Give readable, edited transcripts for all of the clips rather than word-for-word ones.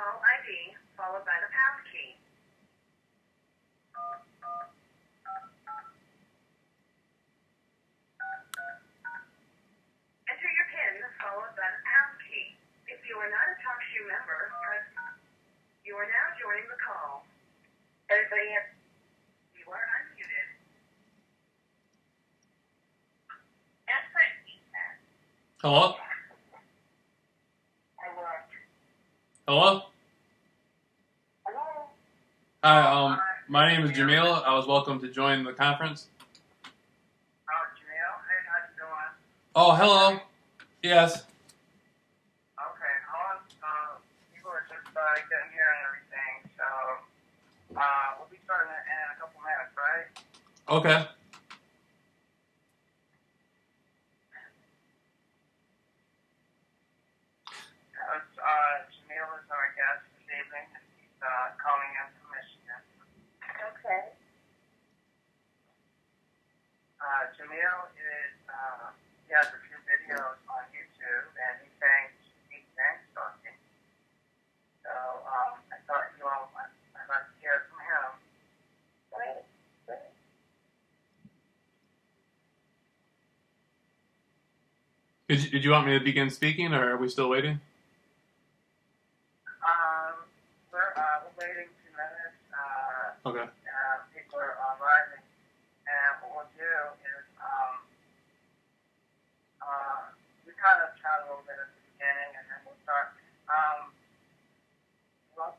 call ID followed by the pound key. Enter your PIN followed by the pound key. If you are not a TalkShoe member, press. You are now joining the call. Everybody, you are unmuted. Hello? Hello? Hello? Hi, my name is JAMEEL. I was welcome to join the conference. Oh, JAMEEL. Hey, how's it going? Oh, hello. Yes. Okay, people are just getting here and everything, so we'll be starting in a couple minutes, right? Okay. JAMEEL is our guest this evening, and he's calling in from Michigan. Okay. JAMEEL is, he has a few videos on YouTube, and he thinks he's gang stalking. So, I thought you all might like to hear from him. Great. Did you want me to begin speaking, or are we still waiting? We're waiting 2 minutes. Okay. People are arriving, and what we'll do is we kind of chat a little bit at the beginning, and then we'll start. We'll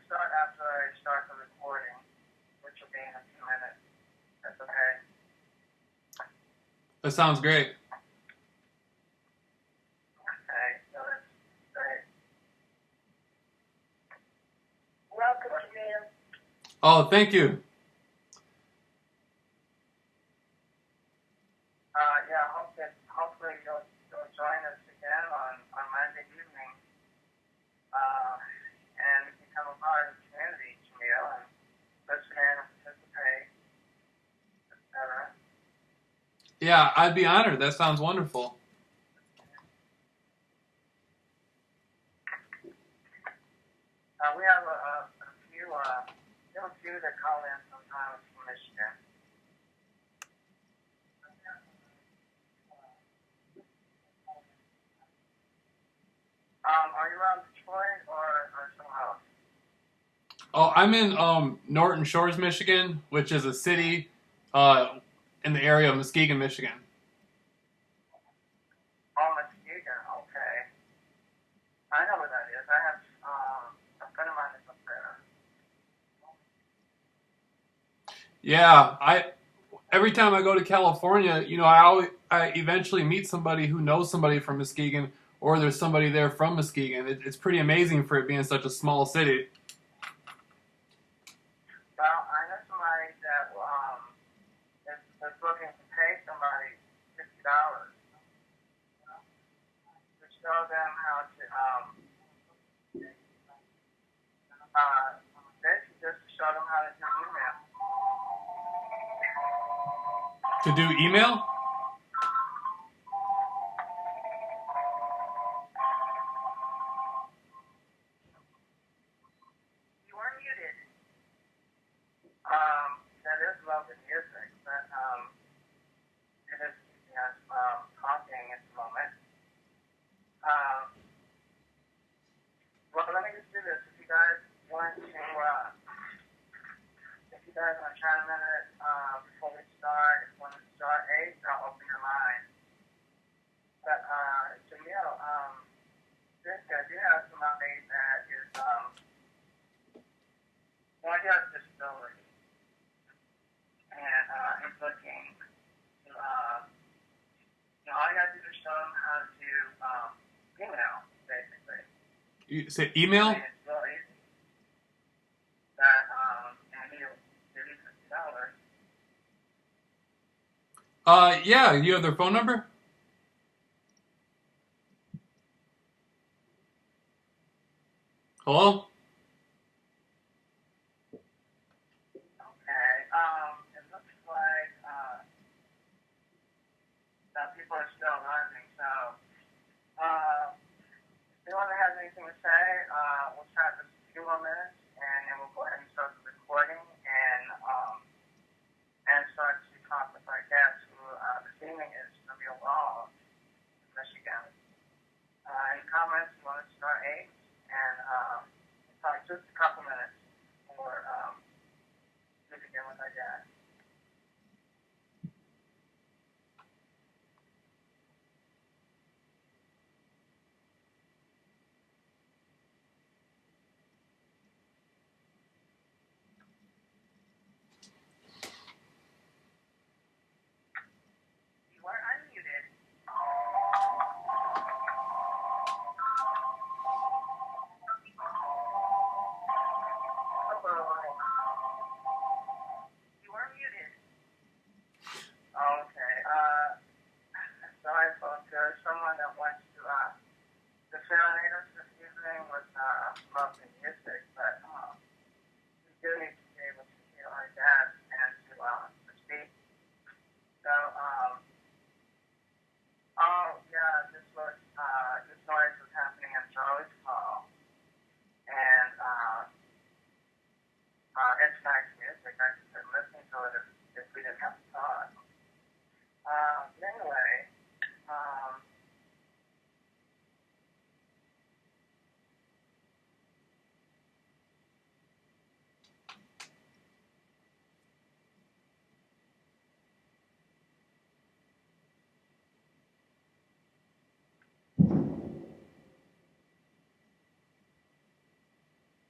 start after I start the recording, which will be in a few minutes. That's okay. That sounds great. Okay, so that's great. Welcome, JAMEEL. Oh, thank you. Yeah, hopefully you'll join us again on Monday evening, and become a part of the community, JAMEEL, and listen in and participate, etc. Yeah, I'd be honored. That sounds wonderful. We have a few that call in sometimes from Michigan. Are you around Detroit or somewhere else? Oh, I'm in Norton Shores, Michigan, which is a city in the area of Muskegon, Michigan. Oh, Muskegon, okay. I know where that is. I have a friend of mine is up there. Yeah, every time I go to California, I eventually meet somebody who knows somebody from Muskegon, or there's somebody there from Muskegon. It's pretty amazing for it being such a small city. Well, I know somebody that is looking to pay somebody $50 to show them how to basically just to show them how to do email. To do email? You are muted. That is lovely music, but it is keeping us talking at the moment. Well, let me just do this. If you guys want to chat a minute before we start, when we start 8, I'll open your line. But JAMEEL, seriously, I do have somebody that is he has a disability, and he's looking to all you have to do is show him how to email, basically. You say email? It's real easy. That and he'll give you $50. Yeah, you have their phone number? Hello? Okay. It looks like that people are still arriving. So, if anyone has anything to say, we'll more minutes, and then we'll go ahead and start the recording and start to talk with our guest, who this evening is JAMEEL RAWLS, Michigan. Any comments? You want to start 8? And probably just a couple minutes for to begin with our guest. You are unmuted. Hello. You are muted. Okay. Sorry, folks. There's someone that wants to serenade us this evening with lovely music, but we do need to be able to hear our guest and to speak. So, this noise was happening in Charlie's call, and it's nice music. I could sit listening to it if we didn't have to talk. Anyway,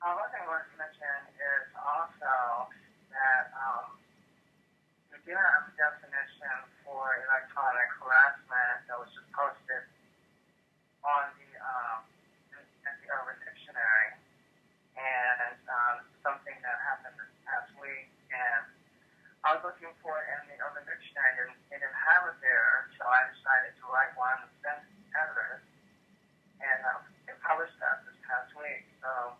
one thing I want to mention is also that we do have a definition for electronic harassment that was just posted on the in the Urban Dictionary, and something that happened this past week. And I was looking for it in the Urban Dictionary, and they didn't have it there, so I decided to write one and send it to editors, and they published that this past week. So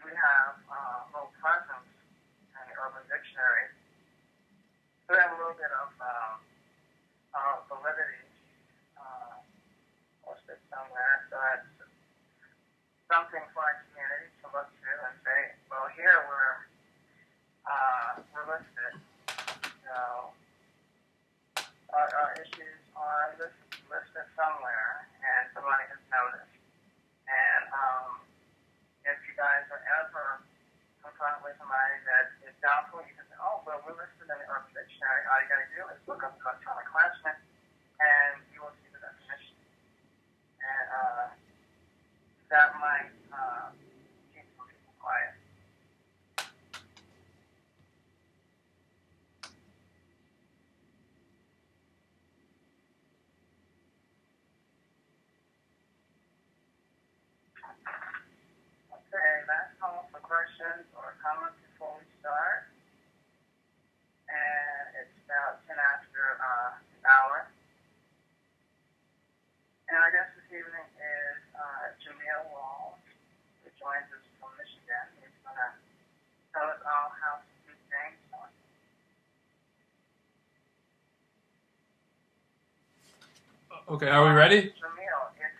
we have a little presence in the Urban Dictionary. So we have a little bit of validity posted somewhere. So it's something for our community to look to and say, well, here we're listed. So our issues are listed somewhere, and somebody has noticed. And if you guys are ever confronted with somebody that is doubtful, you can say, oh, well, we're listed in the Urban Dictionary. All you got to do is look up electronic harassment, and you will see the definition. And that might keep some people quiet. Okay, last call for questions or comments before we start. And it's about 10 after the hour. And our guest this evening is JAMEEL RAWLS, who joins us from Michigan. He's going to tell us all how to do things. Okay, are we ready? JAMEEL, if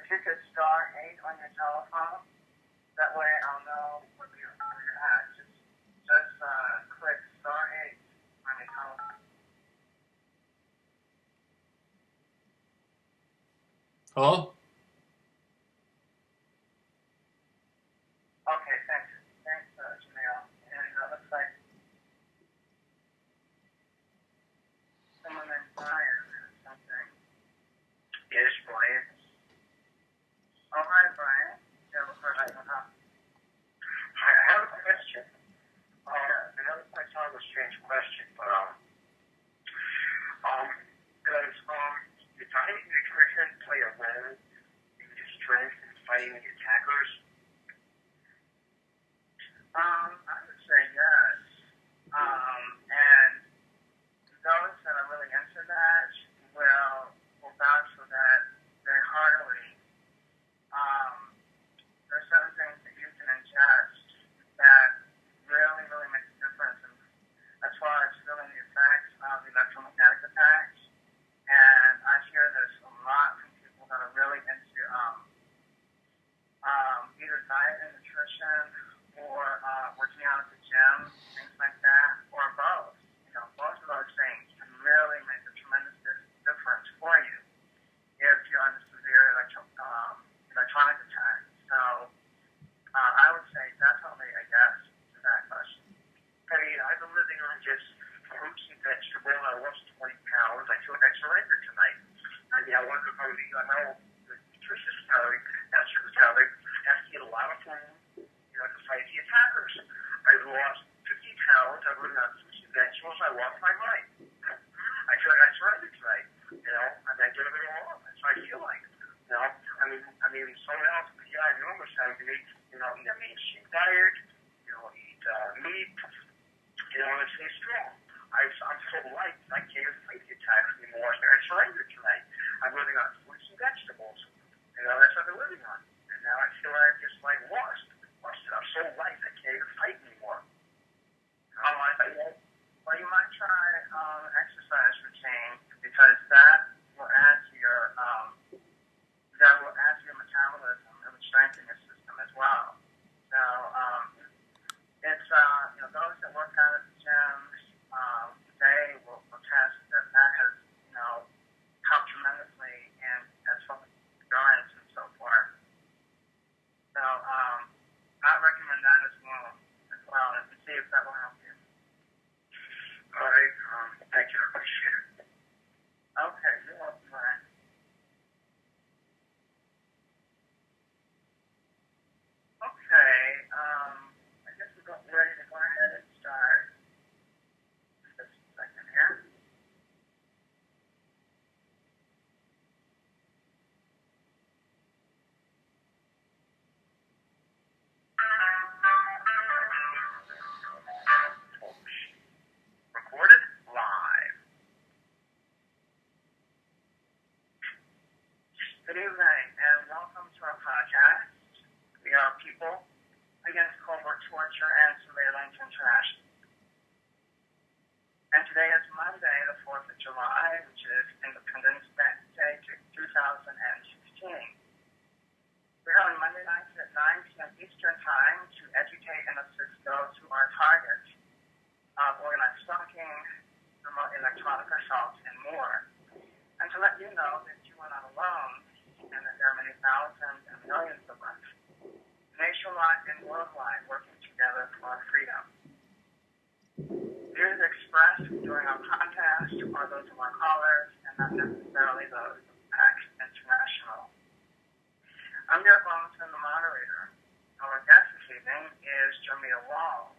you could star 8 on your telephone, that way I'll know where you're at. Just click star 8 on your telephone. Hello? Okay, thanks. Thanks, JAMEEL. And it looks like someone named Brian has something. Yes, Brian. Oh, hi, Brian. You have a question? I have a question. I know it might sound a strange question, but does dietary nutrition play a role gym, things like that, or both. Both of those things can really make a tremendous difference for you if you're under severe electronic attack. So I would say definitely a yes to that question. Hey, I've been living on just fruits and vegetables. I lost 20 pounds. I feel like I surrendered tonight. I mean, I wonder if I know the nutritious calorie, natural calorie, has to eat a lot of food, to fight the attackers. I've lost 50 pounds. I've lived on fruits and vegetables. I lost my mind. I feel like I surrendered tonight. I did it all. That's how I feel like. I mean, someone else, I normally say, eat a mainstream diet, eat meat, and stay strong. I'm so light, I can't fight the attacks anymore. I surrendered tonight. I'm living on fruits and vegetables. That's what I'm living on. And now I feel like I just lost it. I'm so light, I can't even fight anymore. Well, you might try exercise routine because that will add to your metabolism and strengthen your system as well. So it's those that work out at the gym, they will attest that has helped tremendously in as far as endurance and so forth. So I recommend that as well, and see if that will help you. All right. Thank you. I appreciate it. Okay, you're welcome, Ryan. Okay, I guess we're ready to go ahead and start. Just a second here. Recorded live. Good evening, and welcome to our podcast. We are People Against Covert Torture and Surveillance International. And today is Monday, the 4th of July, which is Independence Day 2016. We're on Monday nights at 9 p.m. Eastern Time to educate and assist those who are targets of organized stalking, remote electronic assault, and more. And to let you know that you are not alone, and that there are many thousands and millions of us, nationwide and worldwide, working together for our freedom. Views expressed during our podcast are those of our callers, and not necessarily those of PAX International. I'm your host and the moderator. Our guest this evening is JAMEEL RAWLS.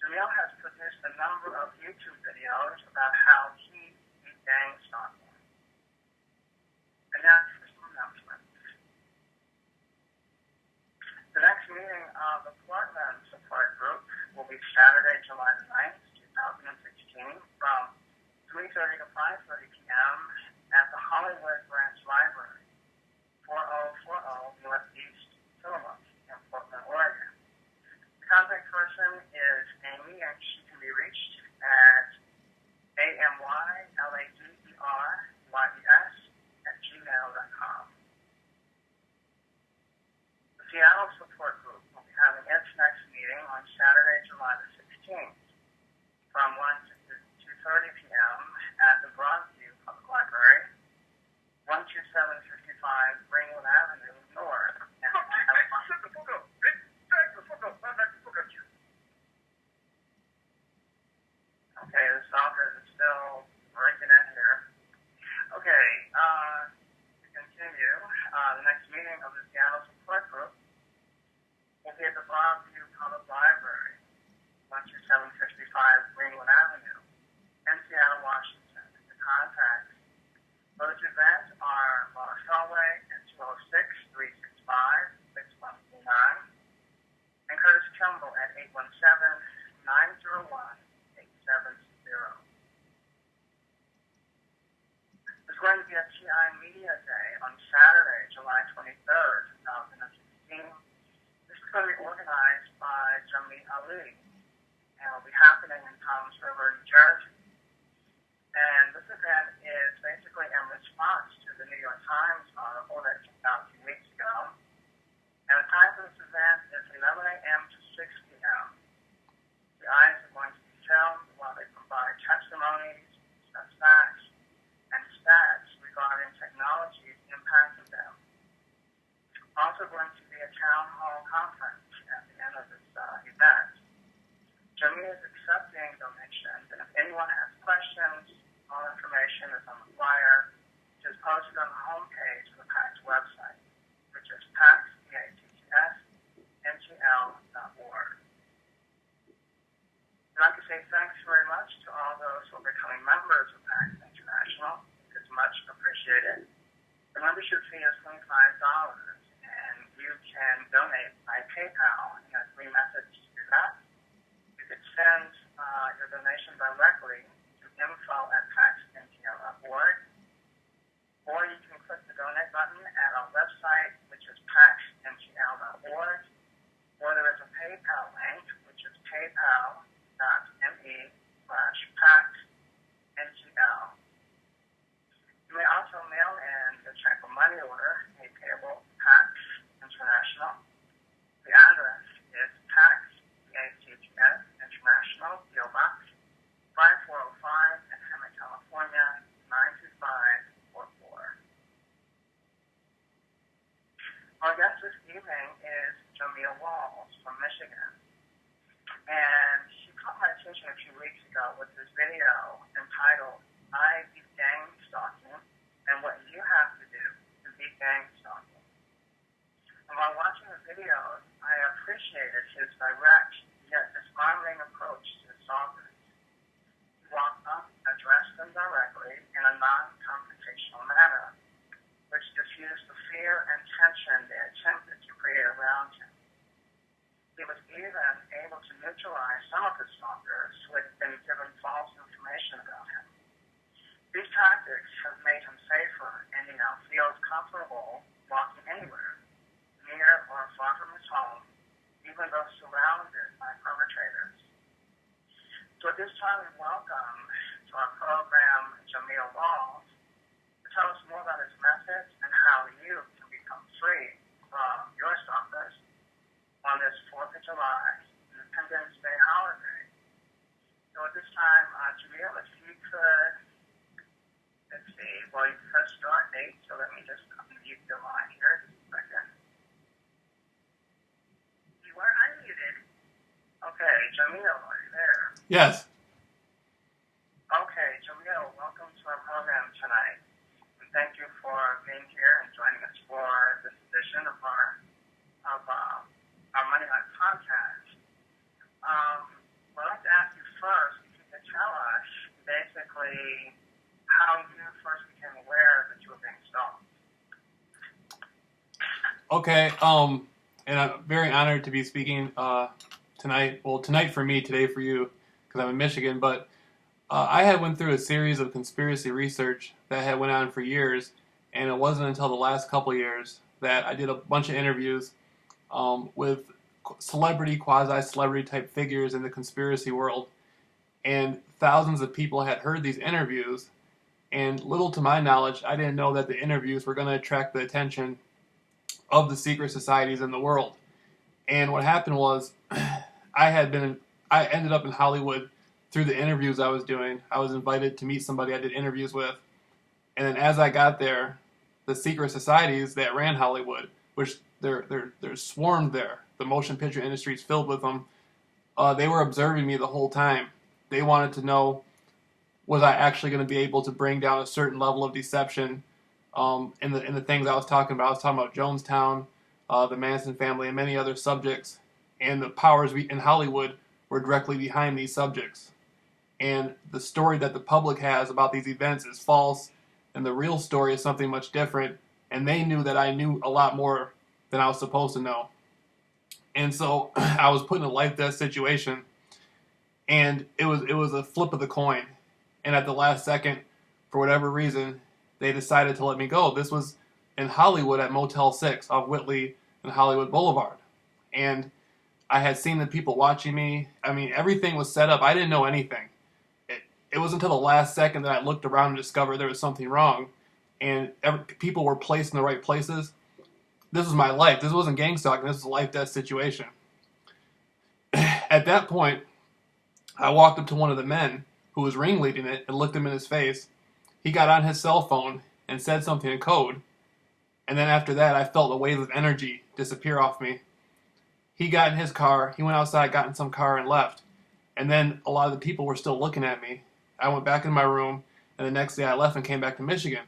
JAMEEL has produced a number of YouTube videos about how he beat gang stalking. And now for some announcements. The next meeting of the Portland Support Group will be Saturday, July 9th, 2016, from 3:30 to 5:30 p.m. at the Hollywood Branch Library, 4040 Northeast Philadelphia in Portland, Oregon. The contact person is Amy, and she can be reached at amyladers@gmail.com. The Seattle Support Group will be having its next meeting on Saturday, July the 16th, from 1 to 2:30 p.m. at the Broadview Public Library, 12755 Greenwood Avenue North. Okay, the software is still breaking in here. Okay, to continue, the next meeting of the Seattle Support Group will be at the Broadview Public Library, 12755 Greenwood Avenue, in Seattle, Washington. The contacts for this event are Lost Hallway at 206-365-6129, and Curtis Trumbull at 817-901-870. There's going to be a TI Media Day on Saturday, July 23rd, 2016. This is going to be organized by Jameel Ali, and will be happening in Toms River, New Jersey. And this event is basically in response to the New York Times article that came out a few weeks ago. And the time for this event is 11 a.m. to 6 p.m. Jameel is accepting donations, and if anyone has questions, all information is on the flyer, which is posted on the homepage of the PAC's website, which is PACNGL.org. I'd like to say thanks very much to all those who are becoming members of PAC International. It's much appreciated. The membership fee is $25, and you can donate by PayPal. And there are 3 methods to do that. You could send your donation directly to info@paxntl.org, or you can click the donate button at our website, which is paxntl.org, or there is a PayPal link, which is paypal.me/paxntl. You may also mail in the check or money order made payable to PAX International. The address is PAX International, PO Box 5405 in Hammond, California 92544. Our guest this evening is JAMEEL RAWLS from Michigan. And she caught my attention a few weeks ago with this video entitled, I Beat Gang Stalking and What You Have to Do to Beat Gang Stalking. And while watching the videos, I appreciated his direct yet disarming approach to stalkers. He walked up, addressed them directly in a non-confrontational manner, which diffused the fear and tension they attempted to create around him. He was even able to neutralize some of his stalkers who had been given false information about him. These tactics have made him safer, and he now feels comfortable walking anywhere, near or far from his home, even though surrounded by perpetrators. So at this time, we welcome to our program JAMEEL RAWLS to tell us more about his methods and how you can become free from your stalkers on this 4th of July, Independence Day holiday. So at this time, JAMEEL, if you could, let's see, well, you press start date, so let me just unmute your line here just a second. You are unmuted. Okay, JAMEEL, are you there? Yes. Okay, JAMEEL, welcome to our program tonight. And thank you for being here and joining us for this edition of our Money Life podcast. I'd like to ask you first if you could tell us basically how you first became aware that you were being stalked. Okay. And I'm very honored to be speaking tonight. Well, tonight for me, today for you, because I'm in Michigan. But I had went through a series of conspiracy research that had went on for years, and it wasn't until the last couple of years that I did a bunch of interviews with celebrity, quasi-celebrity type figures in the conspiracy world, and thousands of people had heard these interviews, and little to my knowledge, I didn't know that the interviews were going to attract the attention of the secret societies in the world. And what happened was, I ended up in Hollywood through the interviews I was doing. I was invited to meet somebody I did interviews with, and then as I got there, the secret societies that ran Hollywood, which they're swarmed there. The motion picture industry is filled with them. They were observing me the whole time. They wanted to know, was I actually going to be able to bring down a certain level of deception in the things I was talking about. I was talking about Jonestown, the Manson family, and many other subjects. And the powers in Hollywood were directly behind these subjects. And the story that the public has about these events is false, and the real story is something much different. And they knew that I knew a lot more than I was supposed to know. And so I was put in a life-death situation, and it was a flip of the coin. And at the last second, for whatever reason, they decided to let me go. This was in Hollywood at Motel 6 off Whitley and Hollywood Boulevard. And I had seen the people watching me. I mean, everything was set up. I didn't know anything. It was until the last second that I looked around and discovered there was something wrong. And people were placed in the right places. This was my life. This wasn't gang stalking. This was a life-death situation. At that point, I walked up to one of the men who was ringleading it and looked him in his face. He got on his cell phone and said something in code. And then after that, I felt a wave of energy disappear off me. He got in his car. He went outside, got in some car, and left. And then a lot of the people were still looking at me. I went back in my room, and the next day I left and came back to Michigan.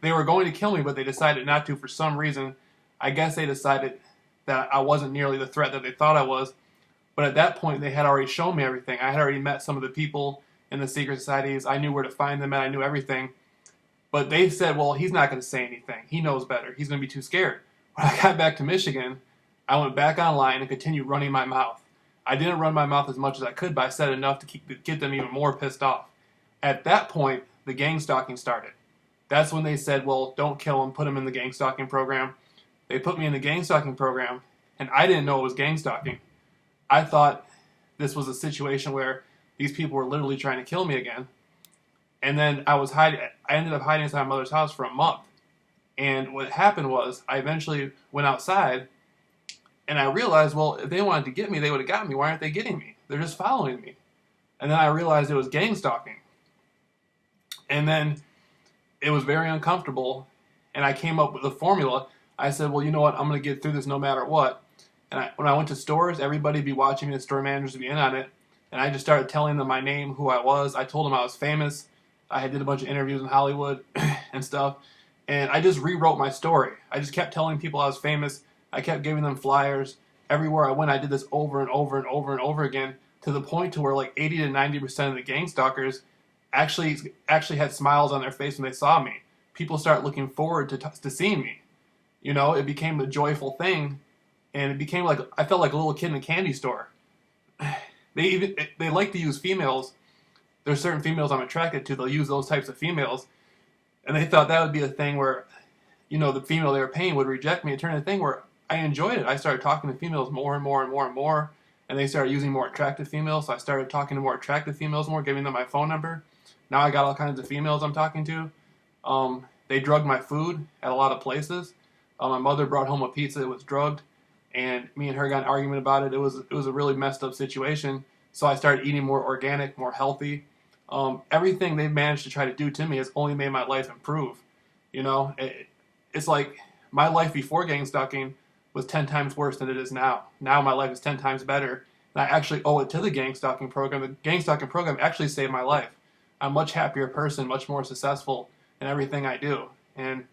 They were going to kill me, but they decided not to for some reason. I guess they decided that I wasn't nearly the threat that they thought I was. But at that point, they had already shown me everything. I had already met some of the people in the secret societies. I knew where to find them, and I knew everything. But they said, well, he's not going to say anything. He knows better. He's going to be too scared. When I got back to Michigan, I went back online and continued running my mouth. I didn't run my mouth as much as I could, but I said enough to get them even more pissed off. At that point, the gang stalking started. That's when they said, well, don't kill him, put him in the gang stalking program. They put me in the gang stalking program, and I didn't know it was gang stalking. I thought this was a situation where these people were literally trying to kill me again. And then I ended up hiding inside my mother's house for a month. And what happened was, I eventually went outside, and I realized, well, if they wanted to get me, they would have got me. Why aren't they getting me? They're just following me. And then I realized it was gang stalking. And then it was very uncomfortable, and I came up with a formula. I said, well, you know what? I'm going to get through this no matter what. And when I went to stores, everybody would be watching me, the store managers would be in on it. And I just started telling them my name, who I was. I told them I was famous. I did a bunch of interviews in Hollywood and stuff. And I just rewrote my story. I just kept telling people I was famous. I kept giving them flyers. Everywhere I went, I did this over and over and over and over again, to the point to where like 80 to 90% of the gang stalkers actually had smiles on their face when they saw me. People start looking forward to seeing me. You know, it became a joyful thing. And it became like, I felt like a little kid in a candy store. They like to use females. There's certain females I'm attracted to. They'll use those types of females. And they thought that would be a thing where, you know, the female they were paying would reject me. It turned into a thing where I enjoyed it. I started talking to females more and more and more and more. And they started using more attractive females. So I started talking to more attractive females more, giving them my phone number. Now I got all kinds of females I'm talking to. They drugged my food at a lot of places. My mother brought home a pizza that was drugged. And me and her got an argument about it. It was a really messed up situation. So I started eating more organic, more healthy. Everything they've managed to try to do to me has only made my life improve. You know, it's like my life before gang stalking was 10 times worse than it is now. Now my life is 10 times better. And I actually owe it to the gang stalking program. The gang stalking program actually saved my life. I'm a much happier person, much more successful in everything I do. And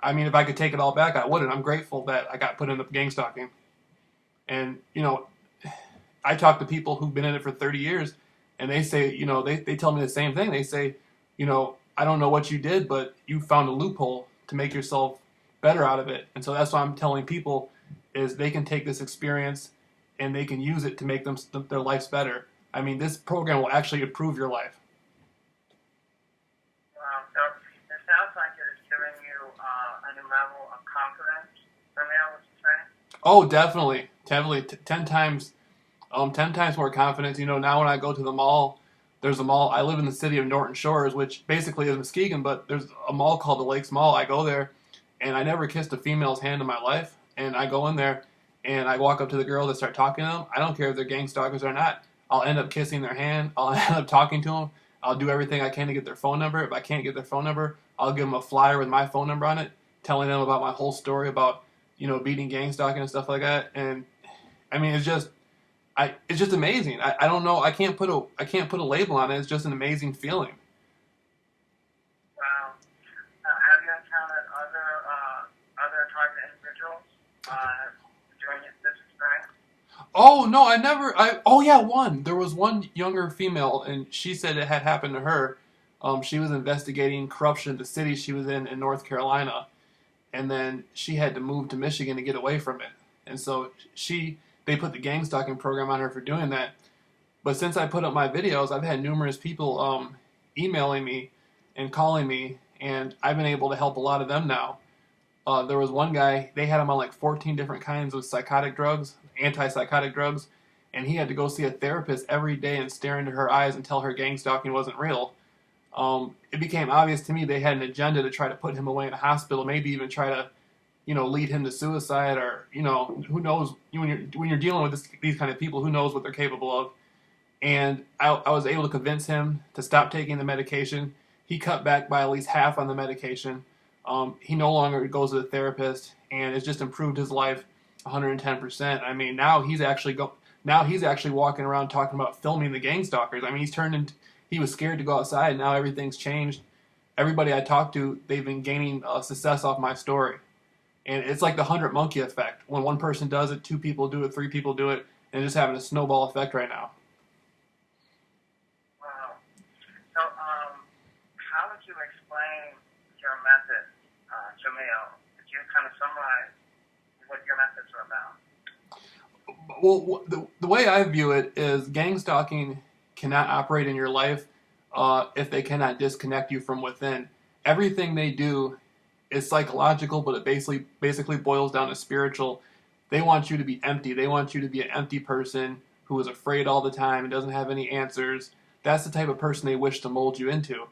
I mean, if I could take it all back, I wouldn't. I'm grateful that I got put in the gang stalking. And, you know, I talk to people who've been in it for 30 years, and they say, you know, they tell me the same thing. They say, you know, I don't know what you did, but you found a loophole to make yourself better out of it. And so that's why I'm telling people is they can take this experience and they can use it to make their lives better. I mean, this program will actually improve your life. So it sounds like it is giving you a new level of confidence, Jameel, would you say? Oh, definitely. 10 times more confidence. You know, now when I go to the mall, there's a mall. I live in the city of Norton Shores, which basically is Muskegon, but there's a mall called the Lakes Mall. I go there, and I never kissed a female's hand in my life. And I go in there, and I walk up to the girl that start talking to them. I don't care if they're gang stalkers or not. I'll end up kissing their hand. I'll end up talking to them. I'll do everything I can to get their phone number. If I can't get their phone number, I'll give them a flyer with my phone number on it, telling them about my whole story about, you know, beating gang stalking and stuff like that. And I mean, it's just amazing. I don't know. I can't put a label on it. It's just an amazing feeling. Wow. Have you encountered other target individuals during this experience? Oh no, I never. Oh yeah, one. There was one younger female, and she said it had happened to her. She was investigating corruption in the city she was in North Carolina, and then she had to move to Michigan to get away from it. And so they put the gang stalking program on her for doing that. But since I put up my videos, I've had numerous people emailing me and calling me, and I've been able to help a lot of them now. There was one guy, they had him on like 14 different kinds of psychotic drugs, antipsychotic drugs, and he had to go see a therapist every day and stare into her eyes and tell her gang stalking wasn't real. It became obvious to me they had an agenda to try to put him away in a hospital, maybe even try to, you know, lead him to suicide, or, you know, who knows, when you're dealing with these kind of people, who knows what they're capable of. And I was able to convince him to stop taking the medication. He cut back by at least half on the medication. He no longer goes to the therapist, and it's just improved his life 110%. I mean, now he's actually Now he's actually walking around talking about filming the gang stalkers. I mean, he was scared to go outside. Now everything's changed. Everybody I talk to, they've been gaining success off my story. And it's like the 100 monkey effect. When one person does it, 2 people do it, 3 people do it, and it's just having a snowball effect right now. Wow. So, how would you explain your method, Jameel? Could you kind of summarize what your methods are about? Well, the way I view it is gang stalking cannot operate in your life if they cannot disconnect you from within. Everything they do is psychological, but it basically boils down to spiritual. They want you to be empty. They want you to be an empty person who is afraid all the time and doesn't have any answers. That's the type of person they wish to mold you into.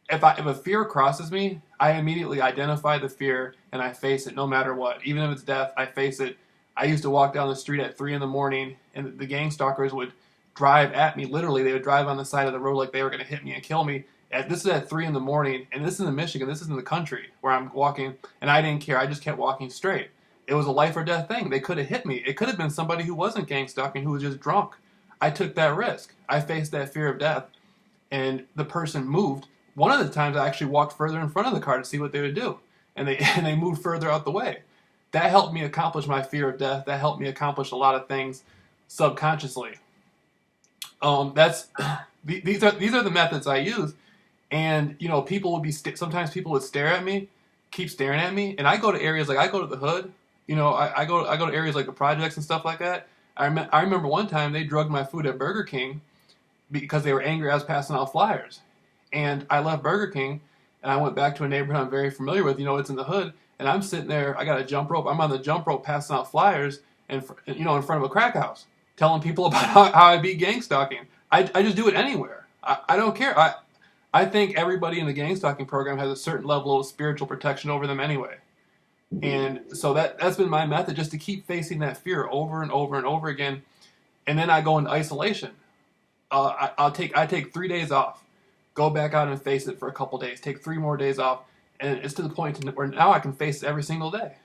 If a fear crosses me, I immediately identify the fear and I face it no matter what. Even if it's death, I face it. I used to walk down the street at 3 in the morning and the gang stalkers would drive at me. Literally, they would drive on the side of the road like they were going to hit me and kill me. This is at 3 in the morning, and this is in Michigan. This is in the country where I'm walking, and I didn't care. I just kept walking straight. It was a life or death thing. They could have hit me. It could have been somebody who wasn't gang stalking, who was just drunk. I took that risk. I faced that fear of death, and the person moved. One of the times I actually walked further in front of the car to see what they would do, and they moved further out the way. That helped me accomplish my fear of death. That helped me accomplish a lot of things subconsciously. These are the methods I use. And, you know, people would be, sometimes people would stare at me, keep staring at me. And I go to areas like, I go to the hood, you know, I go to areas like the projects and stuff like that. I remember one time they drugged my food at Burger King because they were angry I was passing out flyers. And I left Burger King and I went back to a neighborhood I'm very familiar with, you know, it's in the hood. And I'm sitting there, I got a jump rope, I'm on the jump rope passing out flyers and, you know, in front of a crack house, telling people about how I beat gang stalking. I just do it anywhere. I don't care. I think everybody in the gang stalking program has a certain level of spiritual protection over them anyway. And so that's been my method, just to keep facing that fear over and over and over again. And then I go into isolation. I take 3 days off, go back out and face it for a couple days, take 3 more days off, and it's to the point where now I can face it every single day.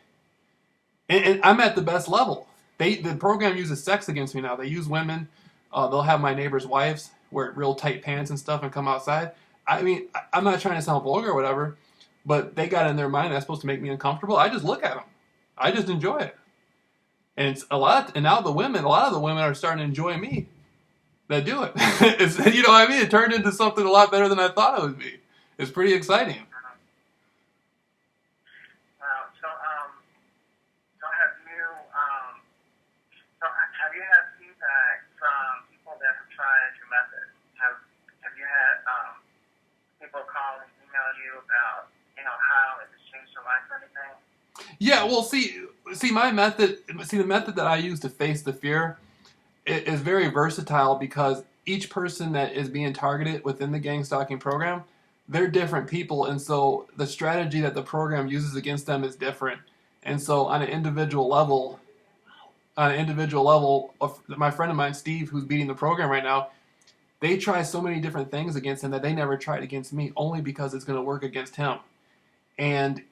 And I'm at the best level. The program uses sex against me now. They use women. They'll have my neighbors' wives wear real tight pants and stuff and come outside. I mean, I'm not trying to sound vulgar or whatever, but they got in their mind that's supposed to make me uncomfortable. I just look at them. I just enjoy it. And it's a lot. And now a lot of the women are starting to enjoy me that do it. You know what I mean? It turned into something a lot better than I thought it would be. It's pretty exciting. Have you had feedback from people that have tried your method? Have you had people call and email you about, you know, how it has changed your life or anything? Yeah, well, the method that I use to face the fear is very versatile because each person that is being targeted within the gang stalking program, they're different people, and so the strategy that the program uses against them is different. And so on an individual level, my friend of mine, Steve, who's beating the program right now, they try so many different things against him that they never tried against me, only because it's going to work against him. And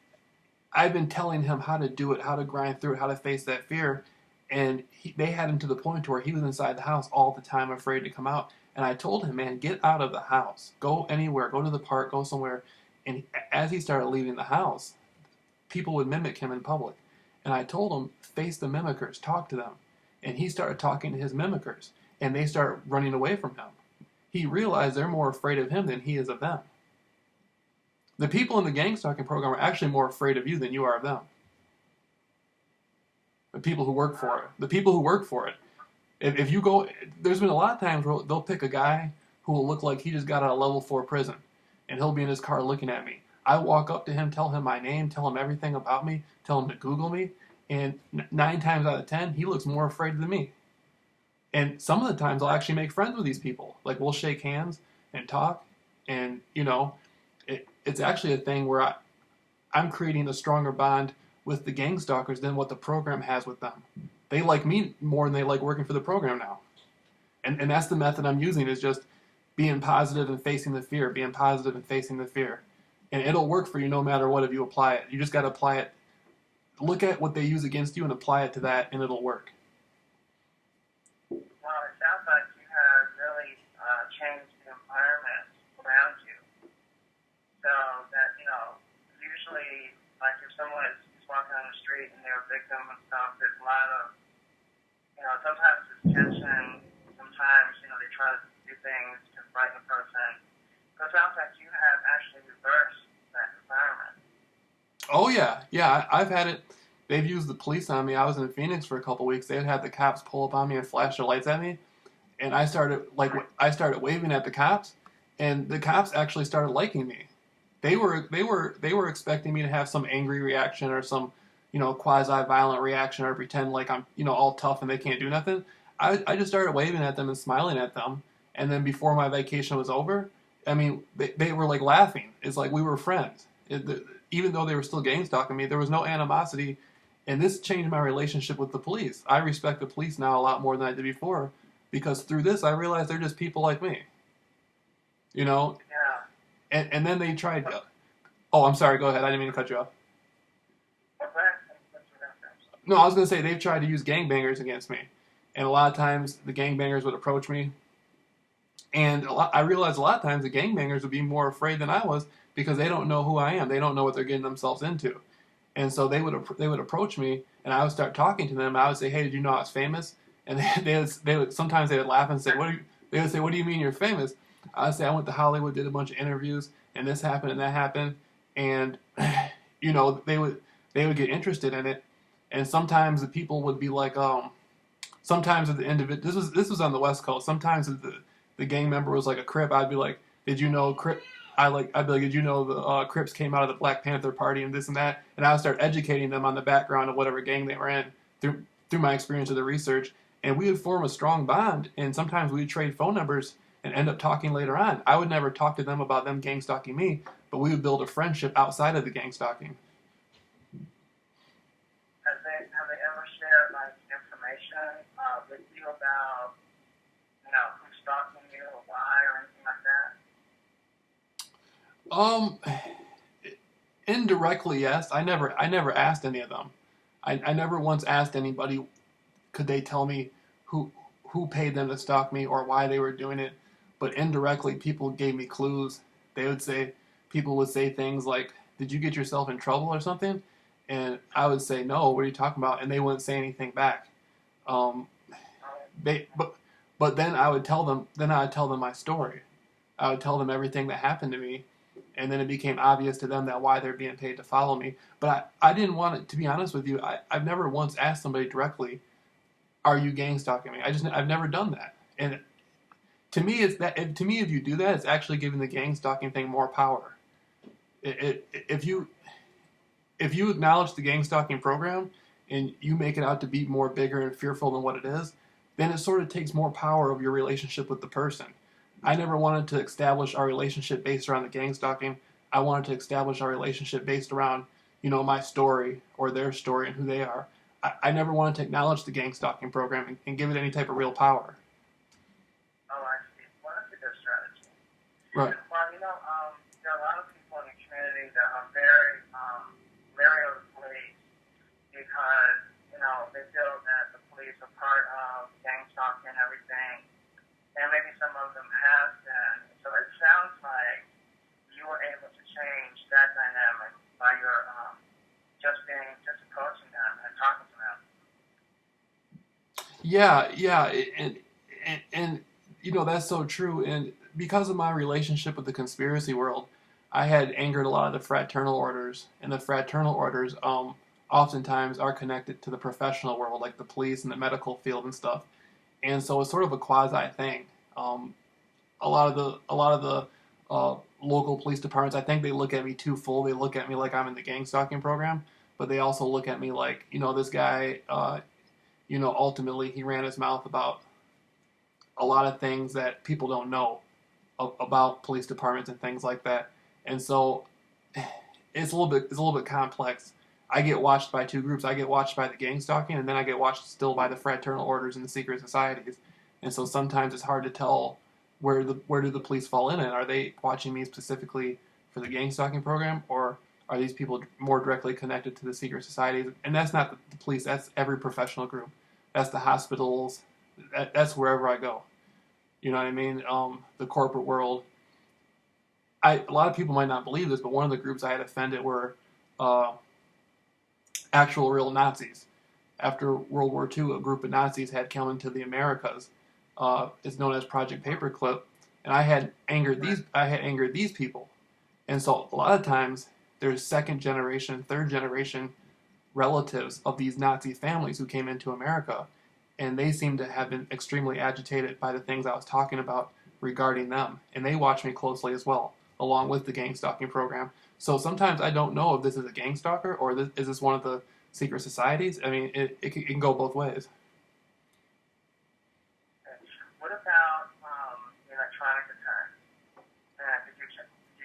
I've been telling him how to do it, how to grind through it, how to face that fear. And they had him to the point where he was inside the house all the time, afraid to come out. And I told him, man, get out of the house. Go anywhere. Go to the park. Go somewhere. And as he started leaving the house, people would mimic him in public. And I told him, face the mimickers. Talk to them. And he started talking to his mimickers. And they started running away from him. He realized they're more afraid of him than he is of them. The people in the gang stalking program are actually more afraid of you than you are of them. The people who work for it. If you go, there's been a lot of times where they'll pick a guy who will look like he just got out of level 4 prison, and he'll be in his car looking at me. I walk up to him, tell him my name, tell him everything about me, tell him to Google me, and 9 times out of 10, he looks more afraid than me. And some of the times I'll actually make friends with these people. Like, we'll shake hands and talk, and, you know, it's actually a thing where I'm creating a stronger bond with the gang stalkers than what the program has with them. They like me more than they like working for the program now. And that's the method I'm using, is just being positive and facing the fear, being positive and facing the fear. And it'll work for you no matter what if you apply it. You just got to apply it. Look at what they use against you and apply it to that, and it'll work. victim and stuff, there's a lot of, sometimes it's tension, sometimes, they try to do things to frighten a person. So it sounds like you have actually reversed that environment. Oh yeah, I've had it. They've used the police on me. I was in Phoenix for a couple weeks. They'd have the cops pull up on me and flash their lights at me, and I started waving at the cops, and the cops actually started liking me. They were expecting me to have some angry reaction or some, quasi-violent reaction or pretend like I'm, all tough and they can't do nothing. I just started waving at them and smiling at them, and then before my vacation was over, I mean, they were like laughing. It's like we were friends. Even though they were still gang stalking me, there was no animosity, and this changed my relationship with the police. I respect the police now a lot more than I did before, because through this I realized they're just people like me. Yeah. And then they tried to... Oh, I'm sorry, go ahead. I didn't mean to cut you off. No, I was going to say they've tried to use gangbangers against me. And a lot of times the gangbangers would approach me. And I realized a lot of times the gangbangers would be more afraid than I was because they don't know who I am. They don't know what they're getting themselves into. And so they would approach me, and I would start talking to them. I would say, "Hey, did you know I was famous?" And they would sometimes they would laugh and say, They would say, "What do you mean you're famous?" I would say, "I went to Hollywood, did a bunch of interviews, and this happened and that happened." And they would get interested in it. And sometimes the people would be like, sometimes the individual. This was on the West Coast. Sometimes if the gang member was like a Crip, I'd be like, "Did you know Crip?" I'd be like, "Did you know the Crips came out of the Black Panther Party and this and that?" And I would start educating them on the background of whatever gang they were in through my experience of the research. And we would form a strong bond. And sometimes we would trade phone numbers and end up talking later on. I would never talk to them about them gang stalking me, but we would build a friendship outside of the gang stalking. Have they ever shared information with you about who's stalking you or why or anything like that? Indirectly, yes. I never asked any of them. I never once asked anybody, could they tell me who paid them to stalk me or why they were doing it. But indirectly, people gave me clues. People would say things like, "Did you get yourself in trouble or something?" And I would say, "No, what are you talking about?" And they wouldn't say anything back. But then I would tell them my story. I would tell them everything that happened to me, and then it became obvious to them that why they're being paid to follow me. But I didn't want it, to be honest with you. I've never once asked somebody directly, "Are you gang stalking me?" I've never done that. And to me, if you do that, it's actually giving the gang stalking thing more power. If you acknowledge the gang stalking program and you make it out to be more bigger and fearful than what it is, then it sort of takes more power of your relationship with the person. I never wanted to establish our relationship based around the gang stalking. I wanted to establish our relationship based around, my story or their story and who they are. I never wanted to acknowledge the gang stalking program and give it any type of real power. Oh, I see. Well, that's a good strategy. Right. Well, there are a lot of people in the community that are very leery of the police because, they feel that the police are part of gang stalking and everything. And maybe some of them have been. So it sounds like you were able to change that dynamic by your just approaching them and talking to them. Yeah, and that's so true. And because of my relationship with the conspiracy world, I had angered a lot of the fraternal orders, and the fraternal orders oftentimes are connected to the professional world, like the police and the medical field and stuff. And so it's sort of a quasi thing. A lot of the local police departments, I think they look at me too full. They look at me like I'm in the gang stalking program, but they also look at me like, this guy, ultimately he ran his mouth about a lot of things that people don't know about police departments and things like that. And so it's a little bit complex. I get watched by two groups. I get watched by the gang stalking, and then I get watched still by the fraternal orders and the secret societies. And so sometimes it's hard to tell where do the police fall in it. Are they watching me specifically for the gang stalking program, or are these people more directly connected to the secret societies? And that's not the police. That's every professional group. That's the hospitals. That's wherever I go. You know what I mean? The corporate world. A lot of people might not believe this, but one of the groups I had offended were actual real Nazis. after World War II, a group of Nazis had come into the Americas. It's known as Project Paperclip, and I had angered these people, and so a lot of times there's second generation, third generation relatives of these Nazi families who came into America, and they seem to have been extremely agitated by the things I was talking about regarding them, and they watch me closely as well, along with the gang stalking program. So sometimes I don't know if this is a gang stalker or is this one of the secret societies. I mean, it can go both ways. What about the electronic attack? Could you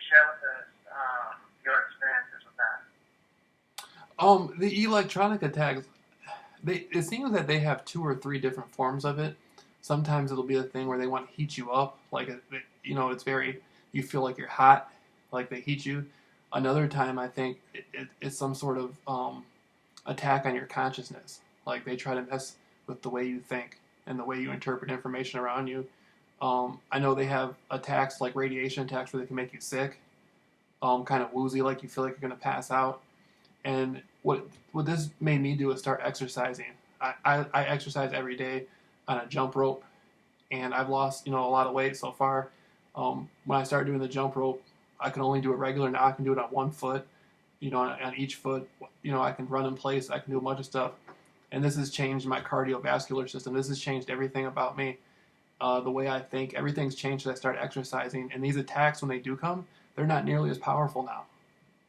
share with us your experiences with that? The electronic attacks, it seems that they have 2 or 3 different forms of it. Sometimes it'll be a thing where they want to heat you up, like it's very, you feel like you're hot, like they heat you. Another time, I think it's some sort of attack on your consciousness, like they try to mess with the way you think and the way you interpret information around you. I know they have attacks like radiation attacks where they can make you sick, kind of woozy, like you feel like you're going to pass out. And what this made me do is start exercising. I exercise every day on a jump rope, and I've lost a lot of weight so far. When I started doing the jump rope, I can only do it regular. Now I can do it on one foot, on each foot. I can run in place. I can do a bunch of stuff, and this has changed my cardiovascular system. This has changed everything about me, the way I think. Everything's changed as I start exercising, and these attacks, when they do come, they're not nearly as powerful now.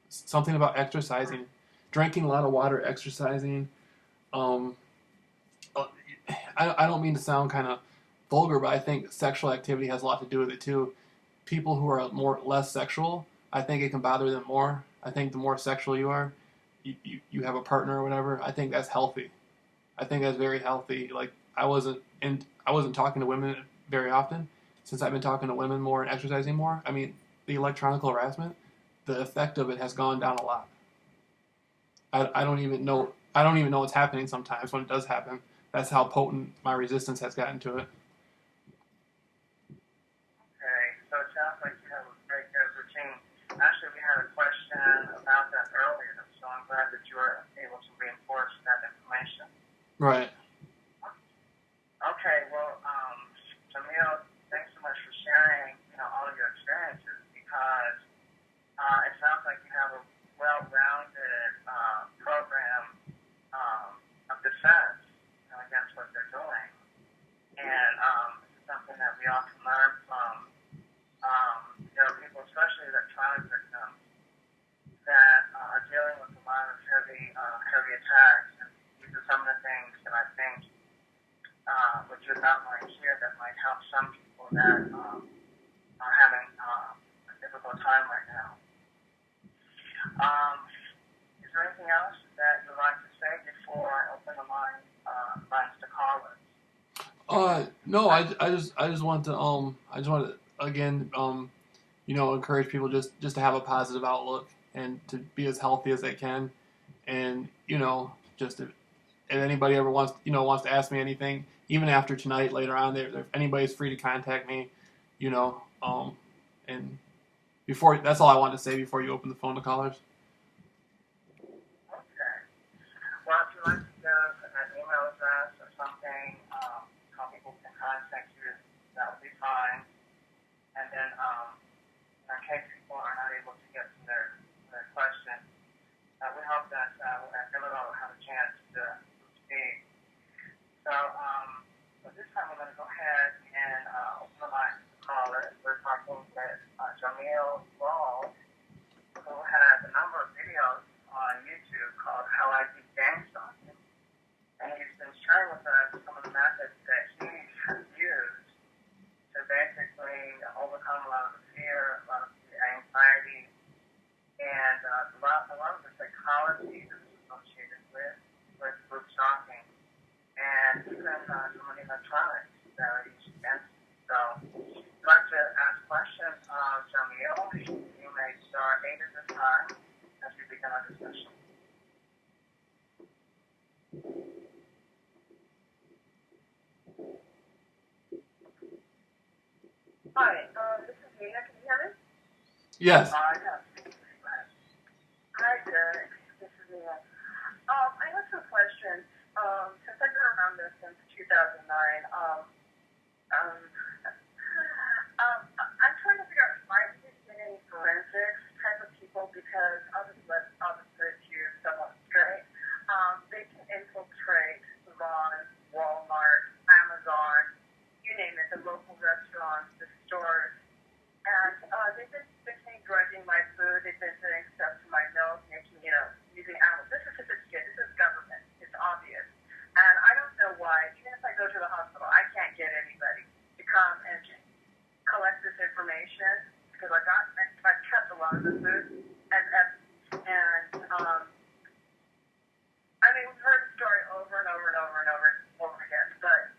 Something about exercising, drinking a lot of water, exercising. I don't mean to sound kind of vulgar, but I think sexual activity has a lot to do with it too. People who are less sexual, I think it can bother them more. I think the more sexual you are, you have a partner or whatever, I think that's healthy. I think that's very healthy. Like I wasn't talking to women very often. Since I've been talking to women more and exercising more, I mean, the electronic harassment, the effect of it has gone down a lot. I don't even know what's happening sometimes when it does happen. That's how potent my resistance has gotten to it. Okay, so it sounds like you have a very good routine. Actually, we had a question about that earlier, so I'm glad that you were able to reinforce that information. Right. Okay, well, Jameel, thanks so much for sharing, all of your experiences, because it sounds like you have a well-rounded program of defense against what they're doing. And this is something that we all can learn from, people, especially electronic victims, that are dealing with a lot of heavy attacks. And these are some of the things that I think, what you've outlined here, that might help some people that are having a difficult time right now. Is there anything else that you'd like to say before I open the lines to callers? No, I just want to again encourage people just to have a positive outlook and to be as healthy as they can, and just if anybody ever wants to ask me anything, even after tonight, later on, if anybody's free to contact me, and before, that's all I want to say before you open the phone to callers. Okay. Well, if you'd like to give an email address or something, how people can contact you, that would be fine. And then, in case people are not able to get to their question, we hope that everyone will have a chance to speak. So, this time we're going to go ahead and open the line to the caller. We're talking with JAMEEL RAWLS, who has a number of videos on YouTube called How I Beat Gang Stalking. And he's been sharing with us some of the methods that he has used to basically overcome a lot of the fear, a lot of the anxiety, and a lot of the psychology that's associated with group stalking, and even some of the electronics that are used against it. So, if you'd like to ask questions of Jameel, you may start 8 at this time as we begin our discussion. Hi, this is Nina. Can you hear me? Yes. Yes. Hi, Derek. This is Nina. I have some questions. since I've been around this since 2009, I'm trying to figure out if I can get any forensics type of people because I'll just put it to you somewhat straight. They can infiltrate Vons, Walmart, Amazon, you name it, the local restaurants, the stores. And they've been drugging my food. They've been doing stuff to my milk, making, using animals. This is sophisticated. This is government. It's obvious. And I don't know why, even if I go to the hospital, I can't get anybody to come and collect this information because I've kept a lot of the food. I mean, we've heard the story over and over and over and over again, but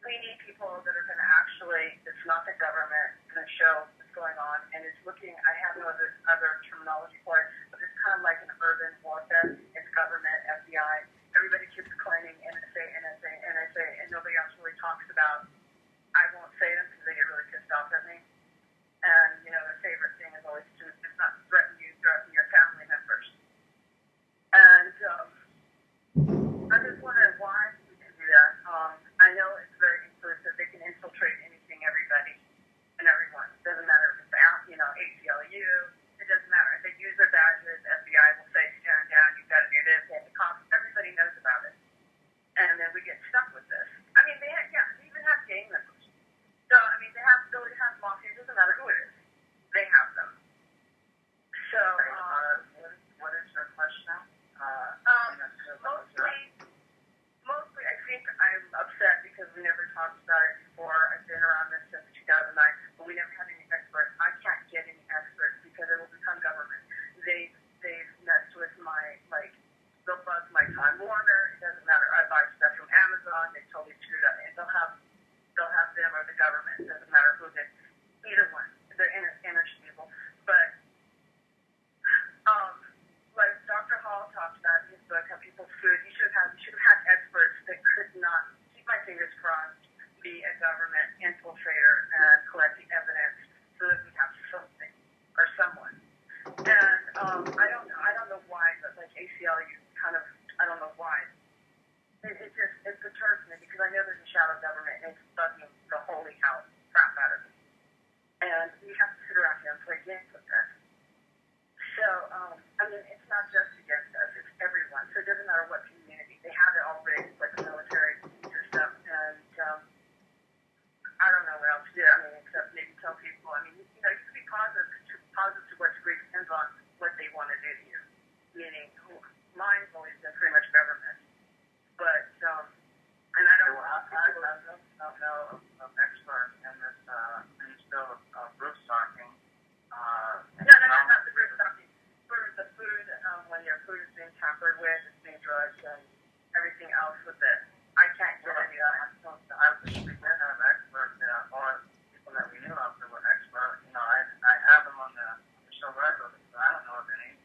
we need people that are going to actually, it's not the government, going to show what's going on, and it's looking, I have no other terminology for it, but it's kind of like an urban warfare. It's government, FBI. Everybody keeps claiming NSA, and nobody else really talks about, I won't say them because they get really pissed off at me. And, their favorite thing is always to, it's not threaten you, threaten your family members. And I'm just wondering why we can do that. I know it's very inclusive. They can infiltrate anything, everybody, and everyone. It doesn't matter if it's, ACLU. It doesn't matter. If they use their badges, FBI will say, stand down, you've got to do this. And the cops, everybody knows about it. And then we get stuck with this. I mean, they even have gang members. So, I mean, they have mafia. It doesn't matter who it is. They have them. So, what is your question? Mostly, I think I'm upset because we never talked about it before. I've been around this since 2009, but we never had any experts. I can't get any experts because it will become government. They've messed with they'll buzz my Time Warner. It doesn't matter. I buy stuff from Amazon. They totally screwed up. And they'll have them or the government. It doesn't matter who they, either one. They're energy people. But like Dr. Hall talked about in his book, how people's food, you should have had experts that could not, keep my fingers crossed, be a government infiltrator and collect the evidence so that we have something or someone. And I don't know why, but like ACLU kind of, I don't know why. It deters me because I know there's a shadow government and it's bugging the holy hell crap out of me. And we have to sit around here and play games with this. So, I mean, it's not just against us, it's everyone. So it doesn't matter what community. They have it all rigged, like the military system. And I don't know what else to do. I mean, except maybe tell people, I mean, you can be positive to what degree depends on what they want to do to you. Meaning, mine's always been pretty much government. But, and I don't know of experts in this field of group stocking. No, not the group stocking. For the food, when your food is being tampered with, it's being drugged and everything else with it. I can't get any of that. I wish we did have experts, or people that we knew of that were expert. I have them on the show regularly, but I don't know of any.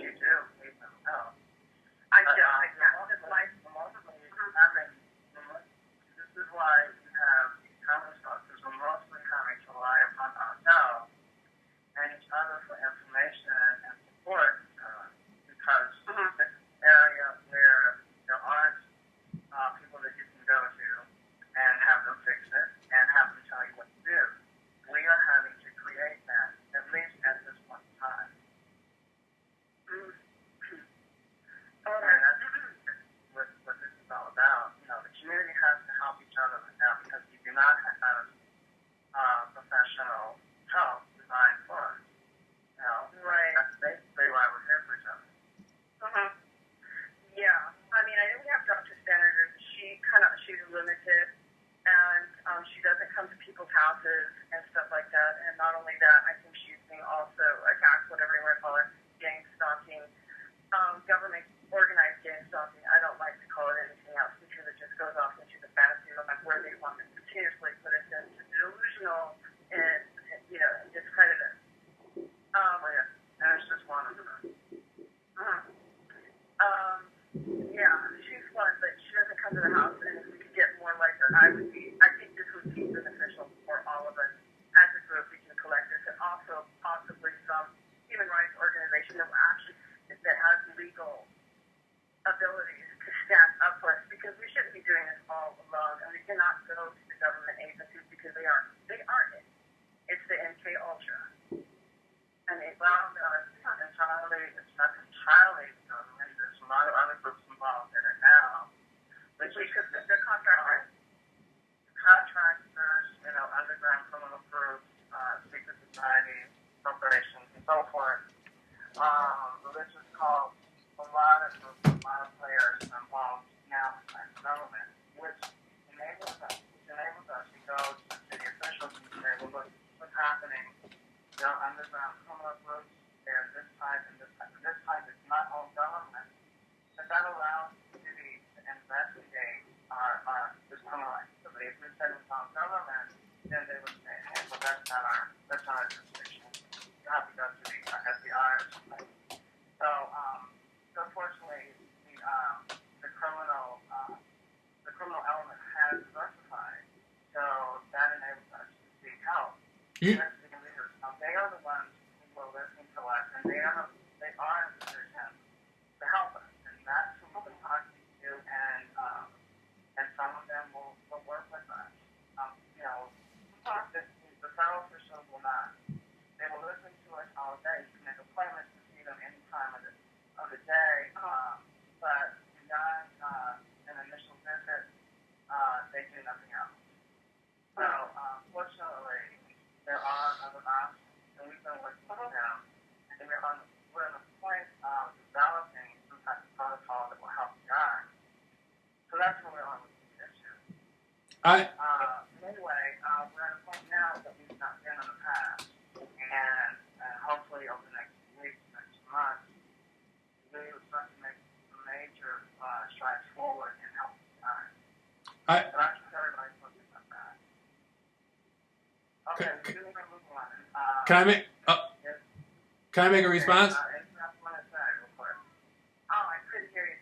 You do, please let me know. I can't. This is why you have Well, no, it's not entirely government. There's a lot of other groups involved in it now. Which because they're contractors. Contractors, underground criminal groups, secret societies, corporations, and so forth. Religious cults, a lot of groups, a lot of players involved now in the government, which enables us to go to the officials and say, well, look, what's happening? Underground criminal groups, there's this type and this type, and this type is not all government. But that allows the city to investigate this criminal activity. If we said it's all government, then they would say, hey, well, that's not our jurisdiction. You have to go to the FBI or something. So unfortunately, the criminal element has diversified. So that enables us to seek help. They are the ones who will listen to us, and they are in a position to help us. And that's who we'll be talking to, and some of them will work with us. The federal officials will not. They will listen to us all day. You can make appointments to see them any time of the day. But beyond an initial visit, they do nothing else. So, fortunately, there are other options, and we've been working with them, and we're on the point of developing some type of protocol that will help guide. So that's where we're on with the issue. Anyway, we're at a point now that we've not been in the past, and hopefully over the next week, next month, we will start to make some major strides forward in helping guide. So that's everybody focused on that. Okay, we're going to move on. Can I make a response? I couldn't hear you.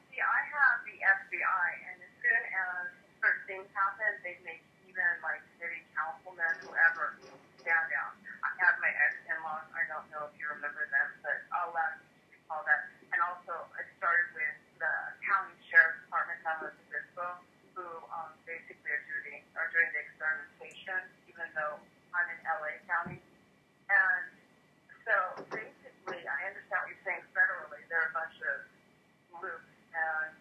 See, I have the FBI, and as soon as certain things happen, they make even like city councilmen, whoever, stand down. I have my ex-in-laws. I don't know if you remember them, but I'll allow you to recall that. And also, I started with the county sheriff's department down in Frisco, who basically are doing the experimentation, even though I'm in LA County. And so basically, I understand what you're saying federally. There are a bunch of groups, and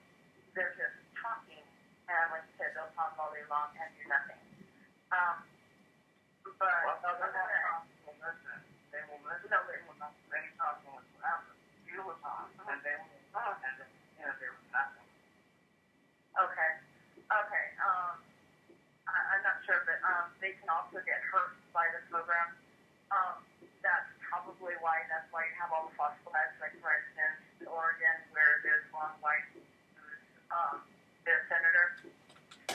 they're just talking. And like you said, they'll talk all day long and do nothing. But they will listen. No, they will not. They talk whatsoever. You will talk, and they will talk, and there was nothing. Okay. I'm not sure, but they can also get hurt by the program. That's probably why you have all the false flags, like for instance, in Oregon, where there's one white who's their senator,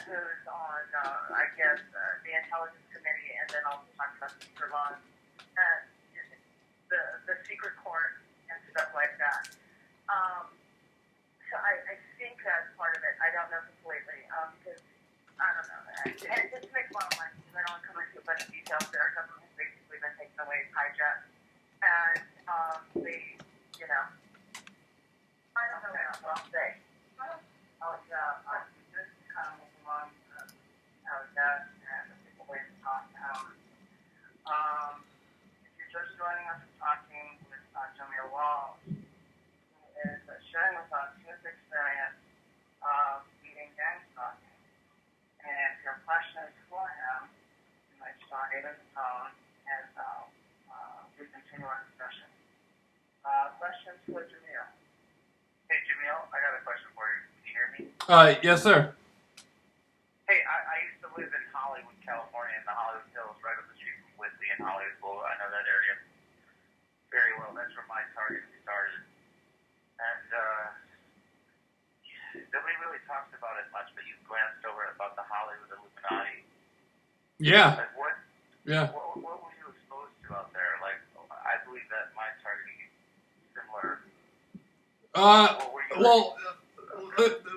who's on, the Intelligence Committee, and then also talks about secret laws, and the secret court and stuff like that. So I think that's part of it. I don't know completely, because I don't know. And it just makes a lot of money. I don't want to come into a bunch of details. Their government has basically been taken away, hijacked, and I don't know what I'll say. This is kind of moving on to how it does, and the people way to talk now. If you're just joining us, we're talking with JAMEEL RAWLS, who is sharing with us his experience of beating gang stalking. And if your question is for him, you might start in the tone as we continue our discussion. Questions for JAMEEL? Hey, JAMEEL, I got a question for you. Can you hear me? Yes, sir. Hey, I used to live in Hollywood, California, in the Hollywood Hills, right up the street from Whitley and Hollywood Bowl. I know that area very well. That's where my target started. And nobody really talks about it much, but you glanced over it about the Hollywood Illuminati. Yeah. Like what? Yeah. What were you exposed to out there? Like, I believe that my targeting is similar. Well,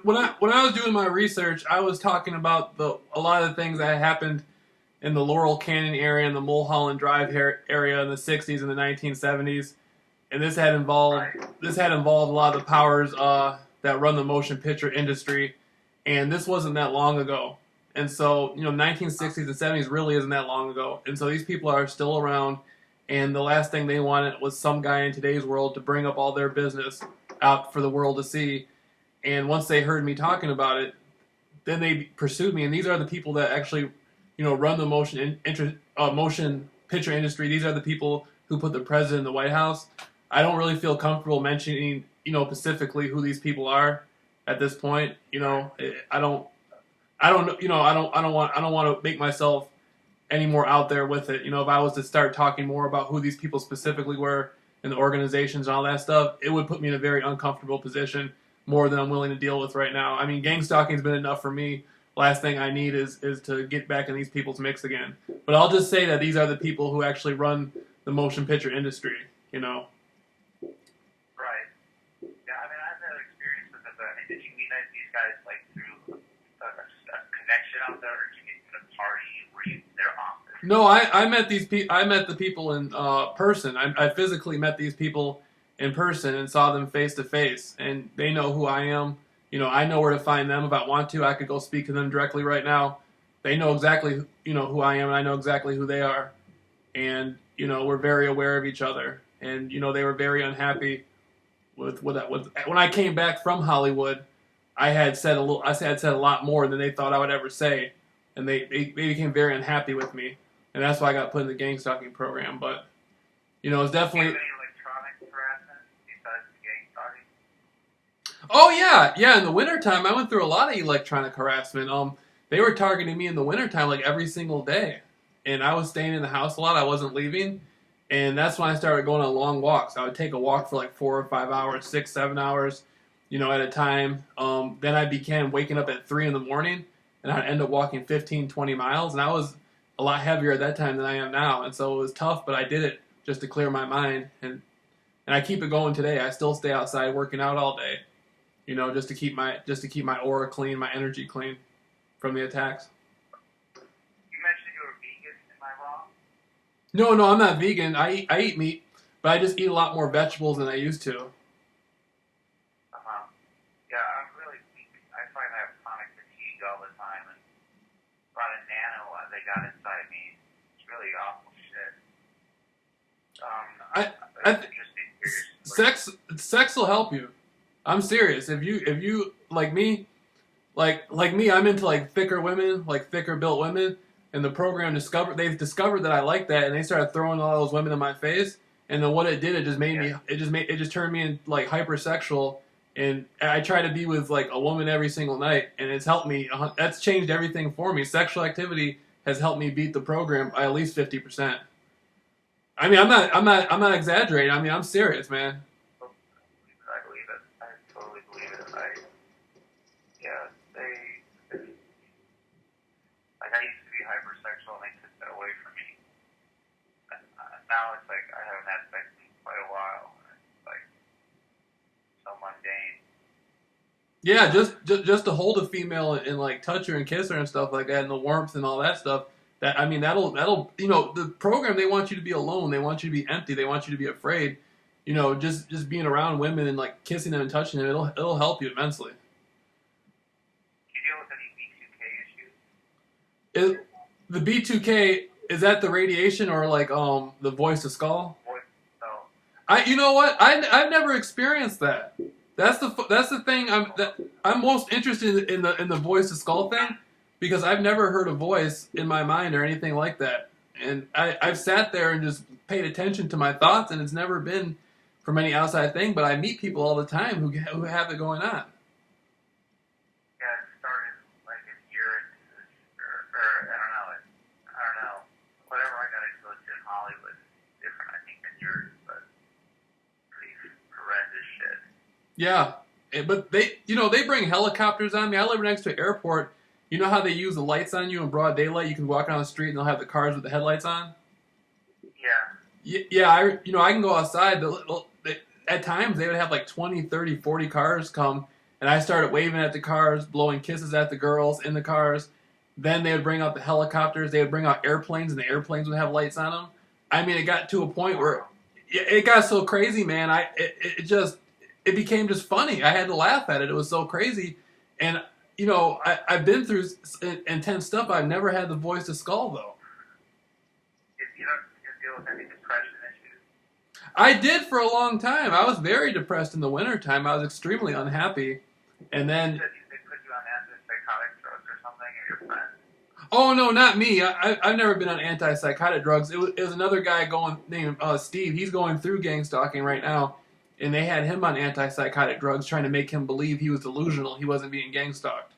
when I was doing my research, I was talking about a lot of the things that happened in the Laurel Canyon area and the Mulholland Drive area in the 60s and the 1970s, and this had involved a lot of the powers that run the motion picture industry, and this wasn't that long ago. And so, 1960s and 70s really isn't that long ago. And so these people are still around, And the last thing they wanted was some guy in today's world to bring up all their business out for the world to see. And once they heard me talking about it, then they pursued me. And these are the people that actually, run the motion picture industry. These are the people who put the president in the White House. I don't really feel comfortable mentioning, specifically who these people are at this point. I don't want to make myself any more out there with it. If I was to start talking more about who these people specifically were and the organizations and all that stuff, it would put me in a very uncomfortable position, more than I'm willing to deal with right now. I mean, gang stalking's been enough for me. Last thing I need is to get back in these people's mix again. But I'll just say that these are the people who actually run the motion picture industry, Right. Yeah, I mean, I've had experience with it. I mean, did you meet these guys, like, through a connection out there, or did you meet at a party? Were you in their office? No, I met I met the people in person. I physically met these people in person and saw them face to face, and they know who I am. I know where to find them if I want to. I could go speak to them directly right now. They know exactly, who I am, and I know exactly who they are. And, we're very aware of each other. And, they were very unhappy with when I came back from Hollywood. I had said a lot more than they thought I would ever say, and they became very unhappy with me, and that's why I got put in the gang stalking program. But, it's definitely. Do you have any electronic harassment besides the gang stalking? Oh yeah. In the wintertime, I went through a lot of electronic harassment. They were targeting me in the wintertime like every single day, and I was staying in the house a lot. I wasn't leaving, and that's when I started going on long walks. I would take a walk for like 4 or 5 hours, 6, 7 hours, at a time. Then I began waking up at 3 in the morning, and I'd end up walking 15, 20 miles, and I was a lot heavier at that time than I am now, and so it was tough, but I did it just to clear my mind, and I keep it going today. I still stay outside working out all day, just to keep my aura clean, my energy clean from the attacks. You mentioned you were vegan. Am I wrong? No, I'm not vegan. I eat meat, but I just eat a lot more vegetables than I used to. Yeah, I'm really weak. I find I have chronic fatigue all the time, and a lot of nano they got inside me. It's really awful shit. Sex will help you. I'm serious. If you like me, like me, I'm into like thicker women, like thicker built women. And the program they've discovered that I like that, and they started throwing all those women in my face. And then what it did, it just turned me in like hypersexual. And I try to be with like a woman every single night, and it's helped me. That's changed everything for me. Sexual activity has helped me beat the program by at least 50%. I mean, I'm not exaggerating. I mean, I'm serious, man. I believe it. I totally believe it. I used to be hypersexual, and they took that away from me. Now it's like I haven't had sex in quite a while. And it's like so mundane. Yeah, just to hold a female and like touch her and kiss her and stuff like that, and the warmth and all that stuff. That'll the program, they want you to be alone. They want you to be empty. They want you to be afraid. Just being around women and like kissing them and touching them, it'll help you immensely. Do you deal with any B2K issues? The B2K, is that the radiation or like the voice to skull? You know what? I've never experienced that. That's the thing I'm most interested in the voice to skull thing, because I've never heard a voice in my mind or anything like that. And I've sat there and just paid attention to my thoughts, and it's never been from any outside thing, but I meet people all the time who have it going on. Yeah, it started like a year into this, or I don't know. Whatever I got into it in Hollywood is different, I think, than yours, but pretty horrendous shit. Yeah, but they bring helicopters on me. I live next to an airport. You know how they use the lights on you in broad daylight? You can walk down the street and they'll have the cars with the headlights on. Yeah. I can go outside. At times they would have like 20, 30, 40 cars come, and I started waving at the cars, blowing kisses at the girls in the cars. Then they would bring out the helicopters. They would bring out airplanes, and the airplanes would have lights on them. I mean, it got to a point where it got so crazy, man. It became just funny. I had to laugh at it. It was so crazy. And, I've been through intense stuff. I've never had the voice to skull, though. You don't deal with any depression I did for a long time. I was very depressed in the wintertime. I was extremely unhappy. And then... You said they put you on antipsychotic drugs or something, or your friend? Oh, no, not me. I've never been on antipsychotic drugs. It was another guy named Steve. He's going through gang stalking right now. And they had him on antipsychotic drugs trying to make him believe he was delusional. He wasn't being gang stalked.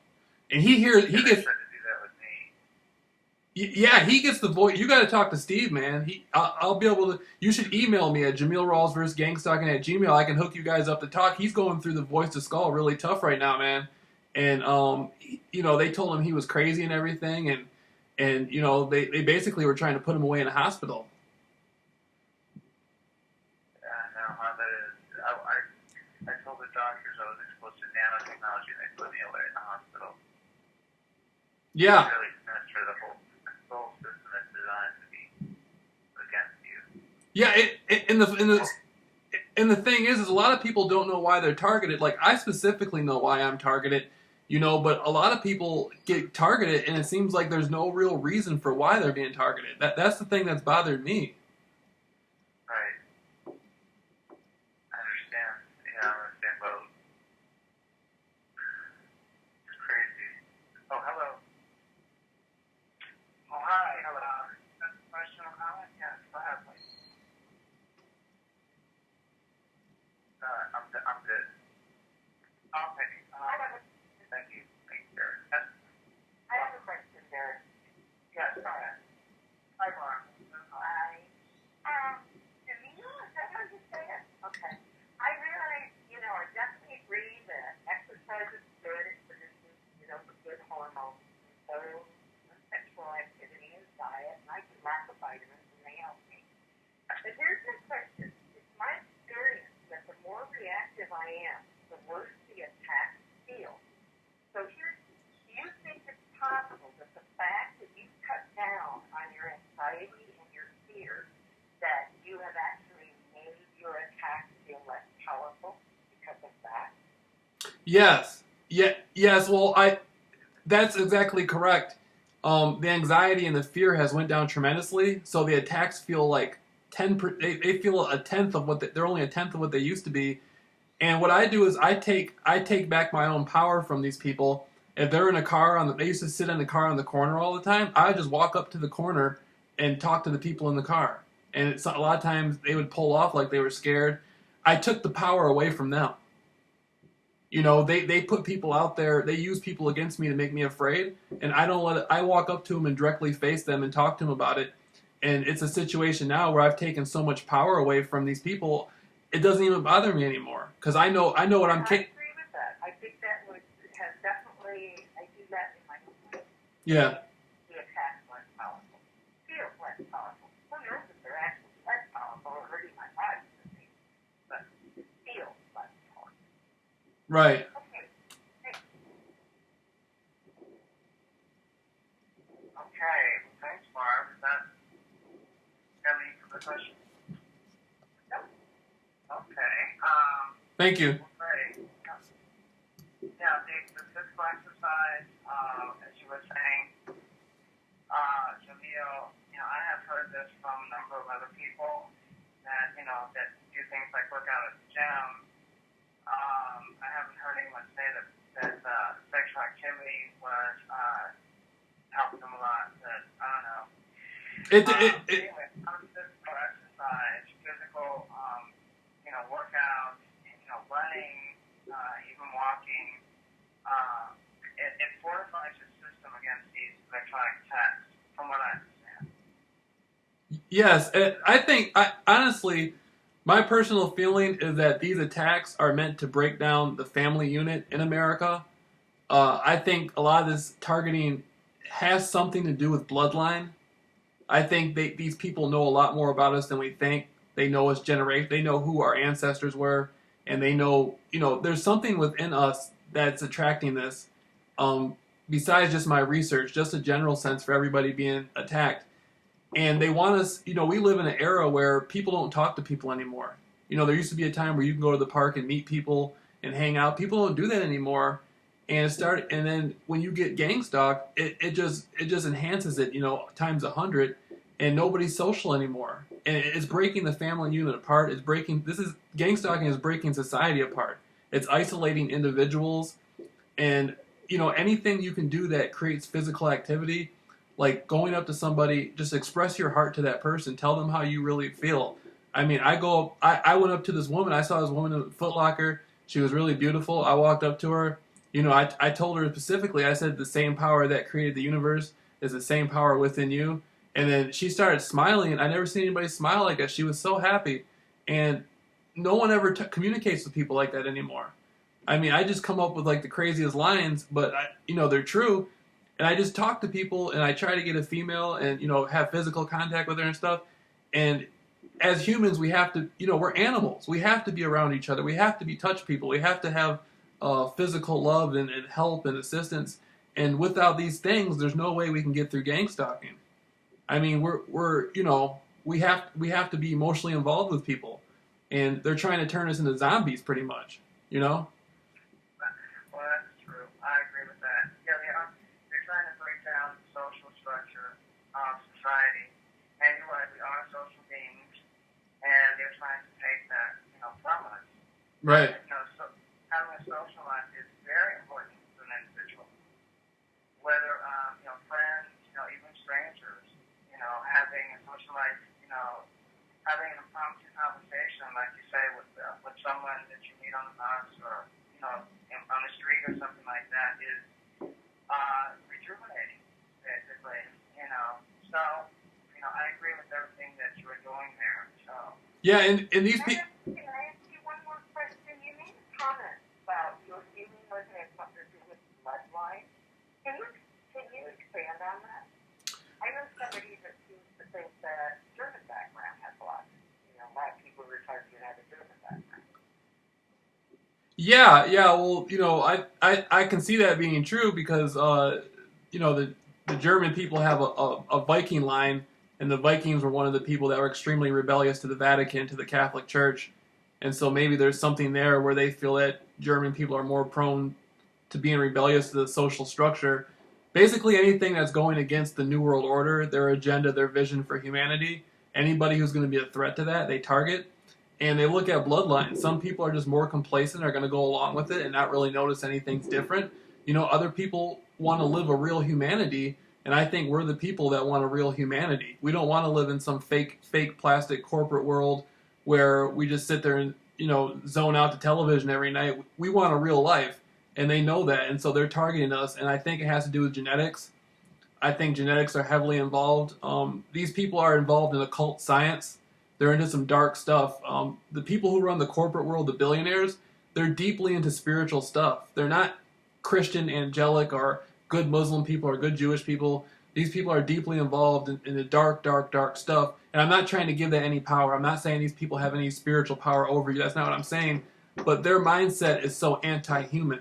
And he gets... Tried to do that with me. Yeah, he gets the voice. You got to talk to Steve, man. I'll be able to... You should email me at JAMEEL_RAWLS@gangstalking@gmail. I can hook you guys up to talk. He's going through the voice to skull really tough right now, man. And, you know, they told him he was crazy and everything. And you know, they basically were trying to put him away in a hospital. Yeah, I know how that is. I told the doctors I was exposed to nanotechnology and they put me away in the hospital. Yeah. It's really sinister. The whole system is designed to be against you. Yeah, and the thing is a lot of people don't know why they're targeted. Like, I specifically know why I'm targeted, you know, but a lot of people get targeted and it seems like there's no real reason for why they're being targeted. That's the thing that's bothered me. Right. I understand. Yeah, I understand both. It's crazy. Oh, hello. Oh, hi. Hello. That's a question or comment? Yes, go ahead, please. I'm good. Okay. Thank you. Thank you, Derek. I have a question, Derek. Yes, go ahead. Hi, Mark. Hi. Jameel, is that how you say it? Okay. I realize, you know, I definitely agree that exercise is good. It produces, you know, good hormones. So, sexual activity and diet, and I can lack of vitamins and they help me. But here's the question. It's my experience that the more reactive I am, the worse the attacks feel. So do you think it's possible that the fact that you cut down on your anxiety and your fears, that you have actually made your attacks feel less powerful because of that? Yes. Yes. Well, that's exactly correct. The anxiety and the fear has went down tremendously. So the attacks feel like they feel a tenth of what they're only a tenth of what they used to be. And what I do is I take back my own power from these people. If they're in a car they used to sit in the car on the corner all the time. I would just walk up to the corner and talk to the people in the car. And a lot of times they would pull off like they were scared. I took the power away from them. You know, they put people out there. They use people against me to make me afraid. And I don't let it. I walk up to them and directly face them and talk to them about it. And it's a situation now where I've taken so much power away from these people. It doesn't even bother me anymore because I know what I'm. I agree with that. I think that has definitely. I do that in my own life. Yeah. The attack's less powerful. Feels less powerful. Who knows if they're actually less powerful or hurting my body, but it feels less powerful. Right. Okay. Thanks. Okay. Thanks, Barb. Is that any further questions? Okay. Thank you. Great. Yeah, the physical exercise, as you were saying, Jameel, you know, I have heard this from a number of other people that, you know, that do things like work out at the gym. I haven't heard anyone say that sexual activity was helped them a lot. But I don't know. Anyway, physical exercise, physical, you know, workouts, you know, running, even walking, it fortifies your system against these electronic attacks, from what I understand. Yes, I think honestly, my personal feeling is that these attacks are meant to break down the family unit in America. I think a lot of this targeting has something to do with bloodline. I think these people know a lot more about us than we think. They know us They know who our ancestors were, and they know, you know, there's something within us that's attracting this. Besides just my research, just a general sense for everybody being attacked. And they want us, you know, we live in an era where people don't talk to people anymore. You know, there used to be a time where you can go to the park and meet people and hang out. People don't do that anymore. And then when you get gang stalked, it just enhances it, you know, times 100, and nobody's social anymore. and it's breaking the family unit apart. Gang stalking is breaking society apart. It's isolating individuals, and anything you can do that creates physical activity, like going up to somebody, just express your heart to that person, tell them how you really feel. I mean, I went up to this woman. I saw this woman in a Foot Locker. She was really beautiful. I walked up to her. I told her specifically, I said, the same power that created the universe is the same power within you. And then she started smiling, and I never seen anybody smile like that. She was so happy. And no one ever communicates with people like that anymore. I mean, I just come up with like the craziest lines, but they're true. And I just talk to people, and I try to get a female and, have physical contact with her and stuff. And as humans, we have to, we're animals. We have to be around each other. We have to touch people. We have to have physical love and help and assistance. And without these things, there's no way we can get through gang stalking. I mean, we have to be emotionally involved with people, and they're trying to turn us into zombies, pretty much. Well, that's true. I agree with that. Yeah, they're trying to break down the social structure of society, and you're right, we are social beings, and they're trying to take that, from us. Right. So having a social life is very important to an individual. Whether, friends, even strangers, having a social life, having an impromptu conversation, like you say, with someone that you meet on the bus or, on the street or something like that is rejuvenating, basically, So, I agree with everything that you are doing there, so. Yeah, and these people. Can I ask you one more question? You made a comment about your healing was had something to do with bloodline. Can you expand on that? I know somebody that seems to think that German background has a lot. A lot of people retired to have a German background. Yeah. Well, I can see that being true because the German people have a Viking line, and the Vikings were one of the people that were extremely rebellious to the Vatican, to the Catholic Church, and so maybe there's something there where they feel that German people are more prone to being rebellious to the social structure. Basically, anything that's going against the New World Order, their agenda, their vision for humanity, anybody who's going to be a threat to that, they target. And they look at bloodlines. Some people are just more complacent, are going to go along with it and not really notice anything's different. Other people want to live a real humanity, and I think we're the people that want a real humanity. We don't want to live in some fake plastic corporate world where we just sit there and, zone out to television every night. We want a real life, and they know that, and so they're targeting us, and I think it has to do with genetics. I think genetics are heavily involved. These people are involved in occult science. They're into some dark stuff. The people who run the corporate world, the billionaires, they're deeply into spiritual stuff. They're not Christian, angelic, or good Muslim people or good Jewish people. These people are deeply involved in the dark stuff. And I'm not trying to give that any power. I'm not saying these people have any spiritual power over you. That's not what I'm saying. But their mindset is so anti-human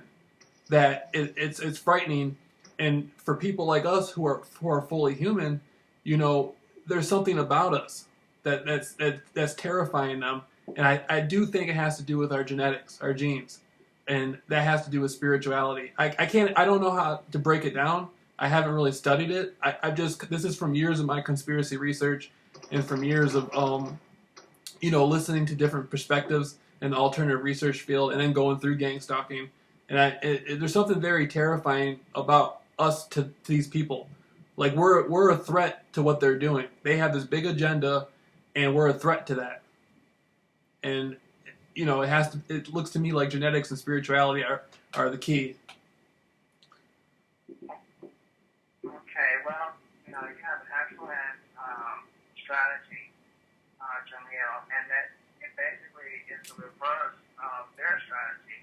that it's frightening. And for people like us who are fully human, there's something about us that's terrifying them. And I do think it has to do with our genetics, our genes, and that has to do with spirituality. I don't know how to break it down. I haven't really studied it. This is from years of my conspiracy research and from years of listening to different perspectives in the alternative research field, and then going through gang stalking. And there's something very terrifying about us to these people. Like we're a threat to what they're doing. They have this big agenda, and we're a threat to that. And it looks to me like genetics and spirituality are the key. Okay, well, you have an excellent strategy, Jameel, and that it basically is the reverse of their strategy.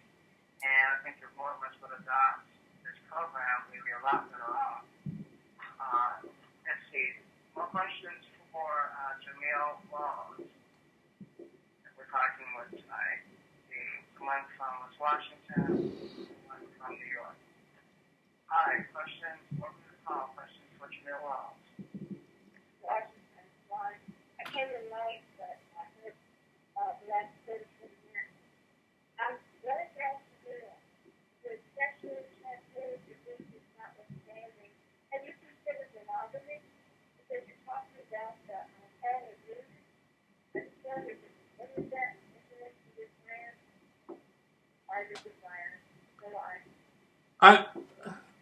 And I think if more of us would adopt this program, we'd be a lot better off. Let's see. More questions for Jameel Rawls that we're talking with tonight. One from Washington, one from New York. Hi, questions. Welcome to the call. Questions for Jameel Rawls. Washington, one. I came in late, but I heard that citizen here. What is that to do? The sexually transmitted disease notwithstanding, have you considered monogamy? Because you're talking about the family group,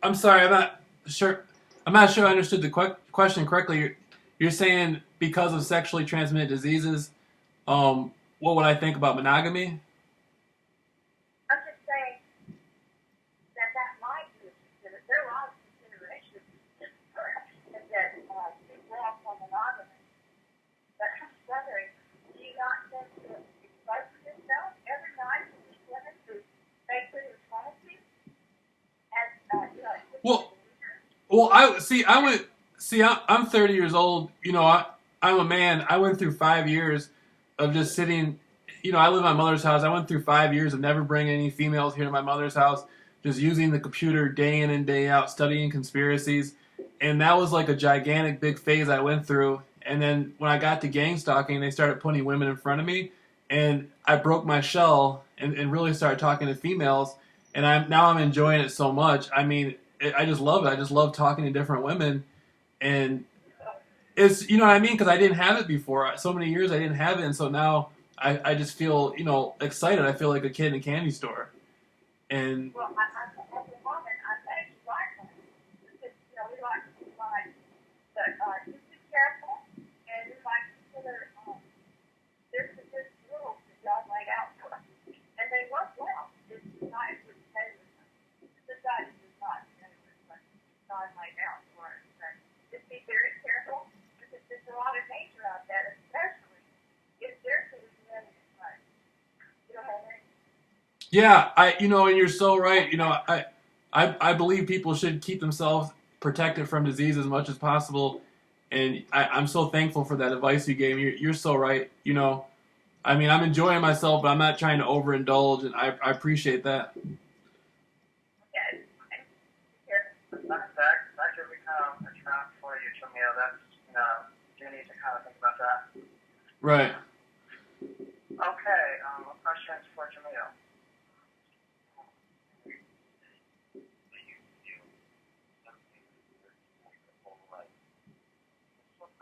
I'm sorry. I'm not sure. I'm not sure I understood the question correctly. You're saying because of sexually transmitted diseases, what would I think about monogamy? I'm just saying that might be considered. There are a lot of considerations and that people off on monogamy. But I'm wondering, do you not think to expose yourself every night to these women who make it in front of you? And I'm 30 years old. I'm a man. I went through 5 years of just sitting. I live in my mother's house. I went through 5 years of never bringing any females here to my mother's house, just using the computer day in and day out, studying conspiracies. And that was like a gigantic big phase I went through. And then when I got to gang stalking, they started putting women in front of me. And I broke my shell and really started talking to females. And I'm enjoying it so much. I mean, I just love it. I just love talking to different women. And it's, you know what I mean? Because I didn't have it before. So many years I didn't have it. And so now I just feel, excited. I feel like a kid in a candy store. And well, at the moment, I think you're right. Because, we like to be like, but just be careful, and you might consider there's rules that God laid out for us, and they work well. It's not to say society does not say what God laid out for us. But just be very careful because there's a lot of danger out there, especially if there's a women in life. You know what I mean? yeah, and you're so right. I believe people should keep themselves protected from disease as much as possible. And I'm so thankful for that advice you gave me. You're so right. I mean, I'm enjoying myself, but I'm not trying to overindulge, and I appreciate that. That could become a trap for you, Jameel. You need to kind of think about that. Right. Okay, questions for Jameel?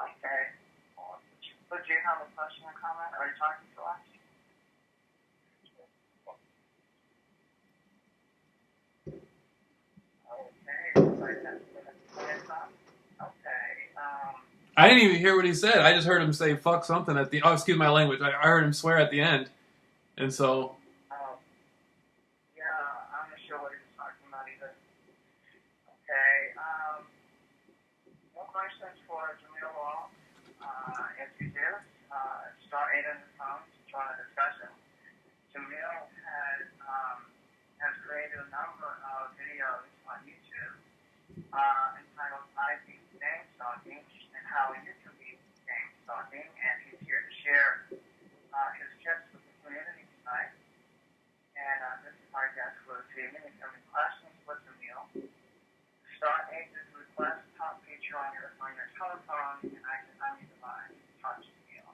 Okay. So do you have a question or comment? Are you talking to us? I didn't even hear what he said. I just heard him say "fuck" something at the. Oh, excuse my language. I heard him swear at the end, and so. Yeah, I'm not sure what he was talking about either. Okay. More questions for Jameel Rawls. If you do, star 8 on the phone to join the discussion. Jameel has created a number of videos on YouTube entitled "I Beat Gang Stalking" and how you can beat gang stalking, and he's here to share his tips with the community tonight. And this is our guest for this evening. If you have any questions for Jameel, star 8 is the request top feature on your telephone, and I can unmute the line to talk to Jameel.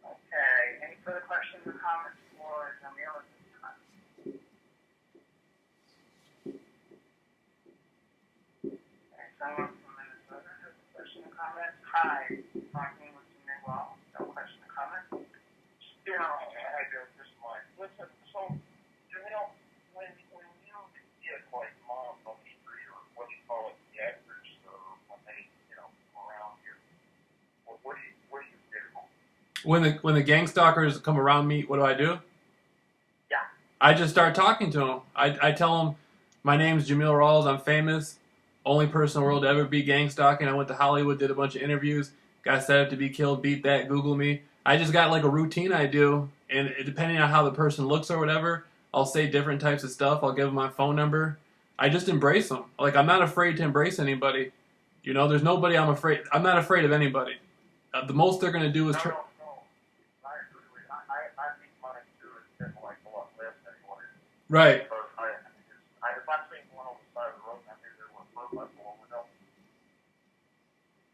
Okay. Any further questions or comments for Jameel at this time? Okay, someone from Minnesota has a question or comment. Hi, talking with Jameel Rawls. No question or comment? Yeah, I do. Just mine. Listen, so, Jameel, when you get like moms on the street or what do you call it, the actors, or when they, come around here, what do you do? When the gang stalkers come around me, what do? Yeah. I just start talking to them. I tell them, my name's Jameel Rawls. I'm famous. Only person in the world to ever be gang stalking. I went to Hollywood, did a bunch of interviews, got set up to be killed, beat that, Google me. I just got like a routine I do, and depending on how the person looks or whatever, I'll say different types of stuff. I'll give them my phone number. I just embrace them. Like, I'm not afraid to embrace anybody. There's nobody I'm afraid. I'm not afraid of anybody. The most they're gonna do is No. I agree with you. I think mine too is like a lot less than what it is. right. But if I seen one on the side of the road and I knew there was a motorcycle over them,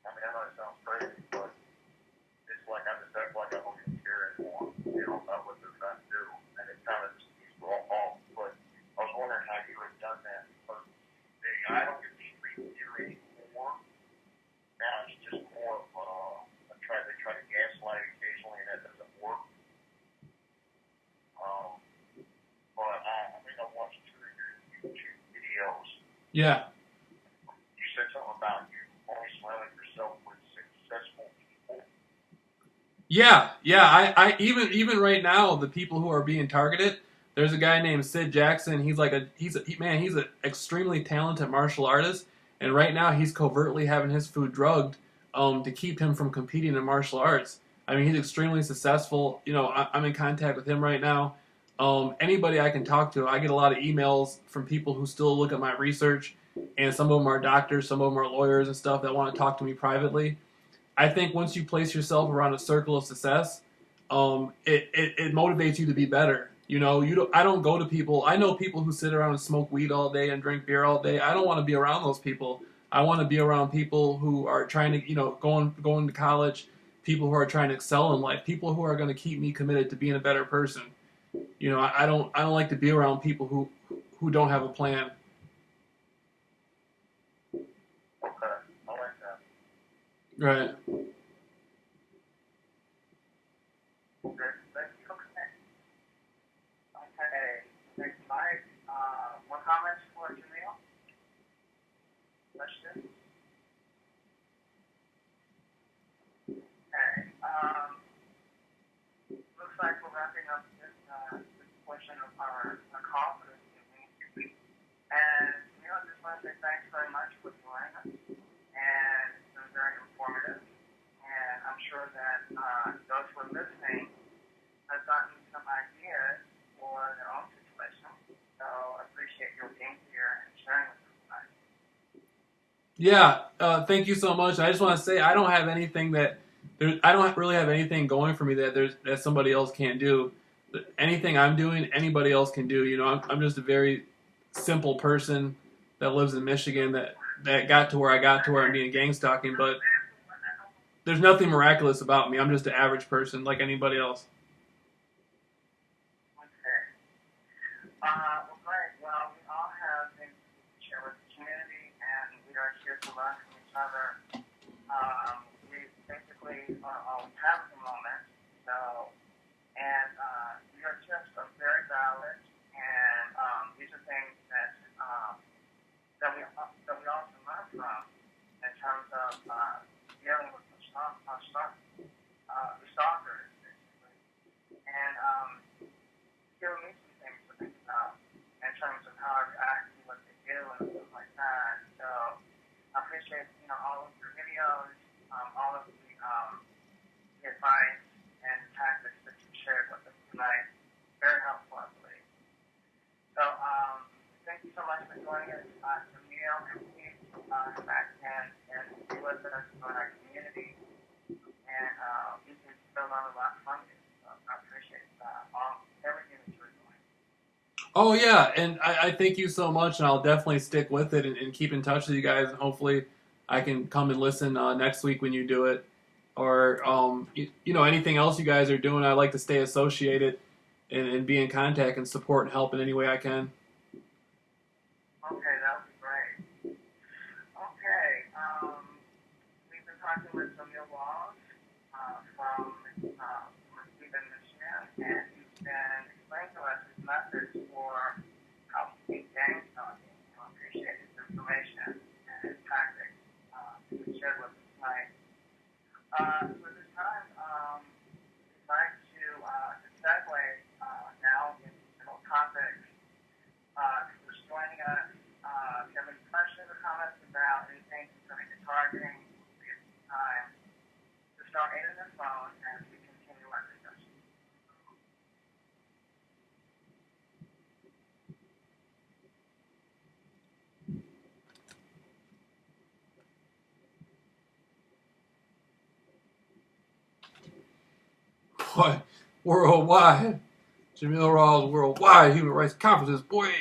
I mean, I know it sounds crazy, but it's like I just act like I don't even care anymore, about what they're trying to do, and it kind of just keeps going off. But I was wondering how you had done that, because I don't get these people here anymore. Now it's just more of they try to gaslight occasionally, and that doesn't work. Yeah. You said something about you only surrounding yourself with successful people. Yeah. I even right now, the people who are being targeted. There's a guy named Sid Jackson. He's like he's an extremely talented martial artist, and right now he's covertly having his food drugged, to keep him from competing in martial arts. I mean, he's extremely successful. You know, I'm in contact with him right now. Anybody I can talk to, I get a lot of emails from people who still look at my research, and some of them are doctors, some of them are lawyers and stuff that want to talk to me privately. I think once you place yourself around a circle of success, it motivates you to be better. You know, I don't go to people. I know people who sit around and smoke weed all day and drink beer all day. I don't want to be around those people. I want to be around people who are trying to, going to college, people who are trying to excel in life, people who are going to keep me committed to being a better person. You know, I don't like to be around people who don't have a plan. Okay, I like that. Right. Okay, thank you. Okay. Thanks, Mike. More comments for Jameel? Questions? Okay. Looks like we're wrapping up this portion of our call for this evening. And Jameel, I just want to say thanks very much for joining us. And it's been very informative. And I'm sure that those who are listening have gotten some ideas for their own situation. So I appreciate your being here and sharing with us tonight. Yeah. Thank you so much. I just want to say I don't have anything I don't really have anything going for me that somebody else can't do. Anything I'm doing, anybody else can do. You know, I'm just a very simple person that lives in Michigan that got to where I got to where I'm being gang stalking, but there's nothing miraculous about me. I'm just an average person like anybody else. Okay. Well, great. Well, we all have things to share with the community, and we are here to learn from each other. We basically always have the moment. So, and we are just very valid, and these are things that we also learn from in terms of dealing with the stalkers, basically, and giving me some things to think about in terms of how I react to what they do and stuff like that. So I appreciate all of your videos, all of the advice and tactics that you shared with us tonight. Very helpful, I believe. So thank you so much for joining us, Jameel, and please come back and be with us in our community, and we can still learn a lot from you. So I appreciate everything that you're doing. Oh yeah, and I thank you so much, and I'll definitely stick with it and keep in touch with you guys, and hopefully I can come and listen next week when you do it, or anything else you guys are doing. I like to stay associated and be in contact and support and help in any way I can. Okay, that would be great. Okay, we've been talking with JAMEEL RAWLS from Muskegon, Michigan, and he's been explaining to us his methods for how to beat gang stalking. I appreciate his information and his tactics that he shared with us tonight. So this time, we'd like to segue now into general topics. Who's joining us? If you have any questions or comments about anything concerning the targeting, it's time to start answering the phone as we continue our discussion. Boy, worldwide. JAMEEL RAWLS Worldwide Human Rights Conferences, boy.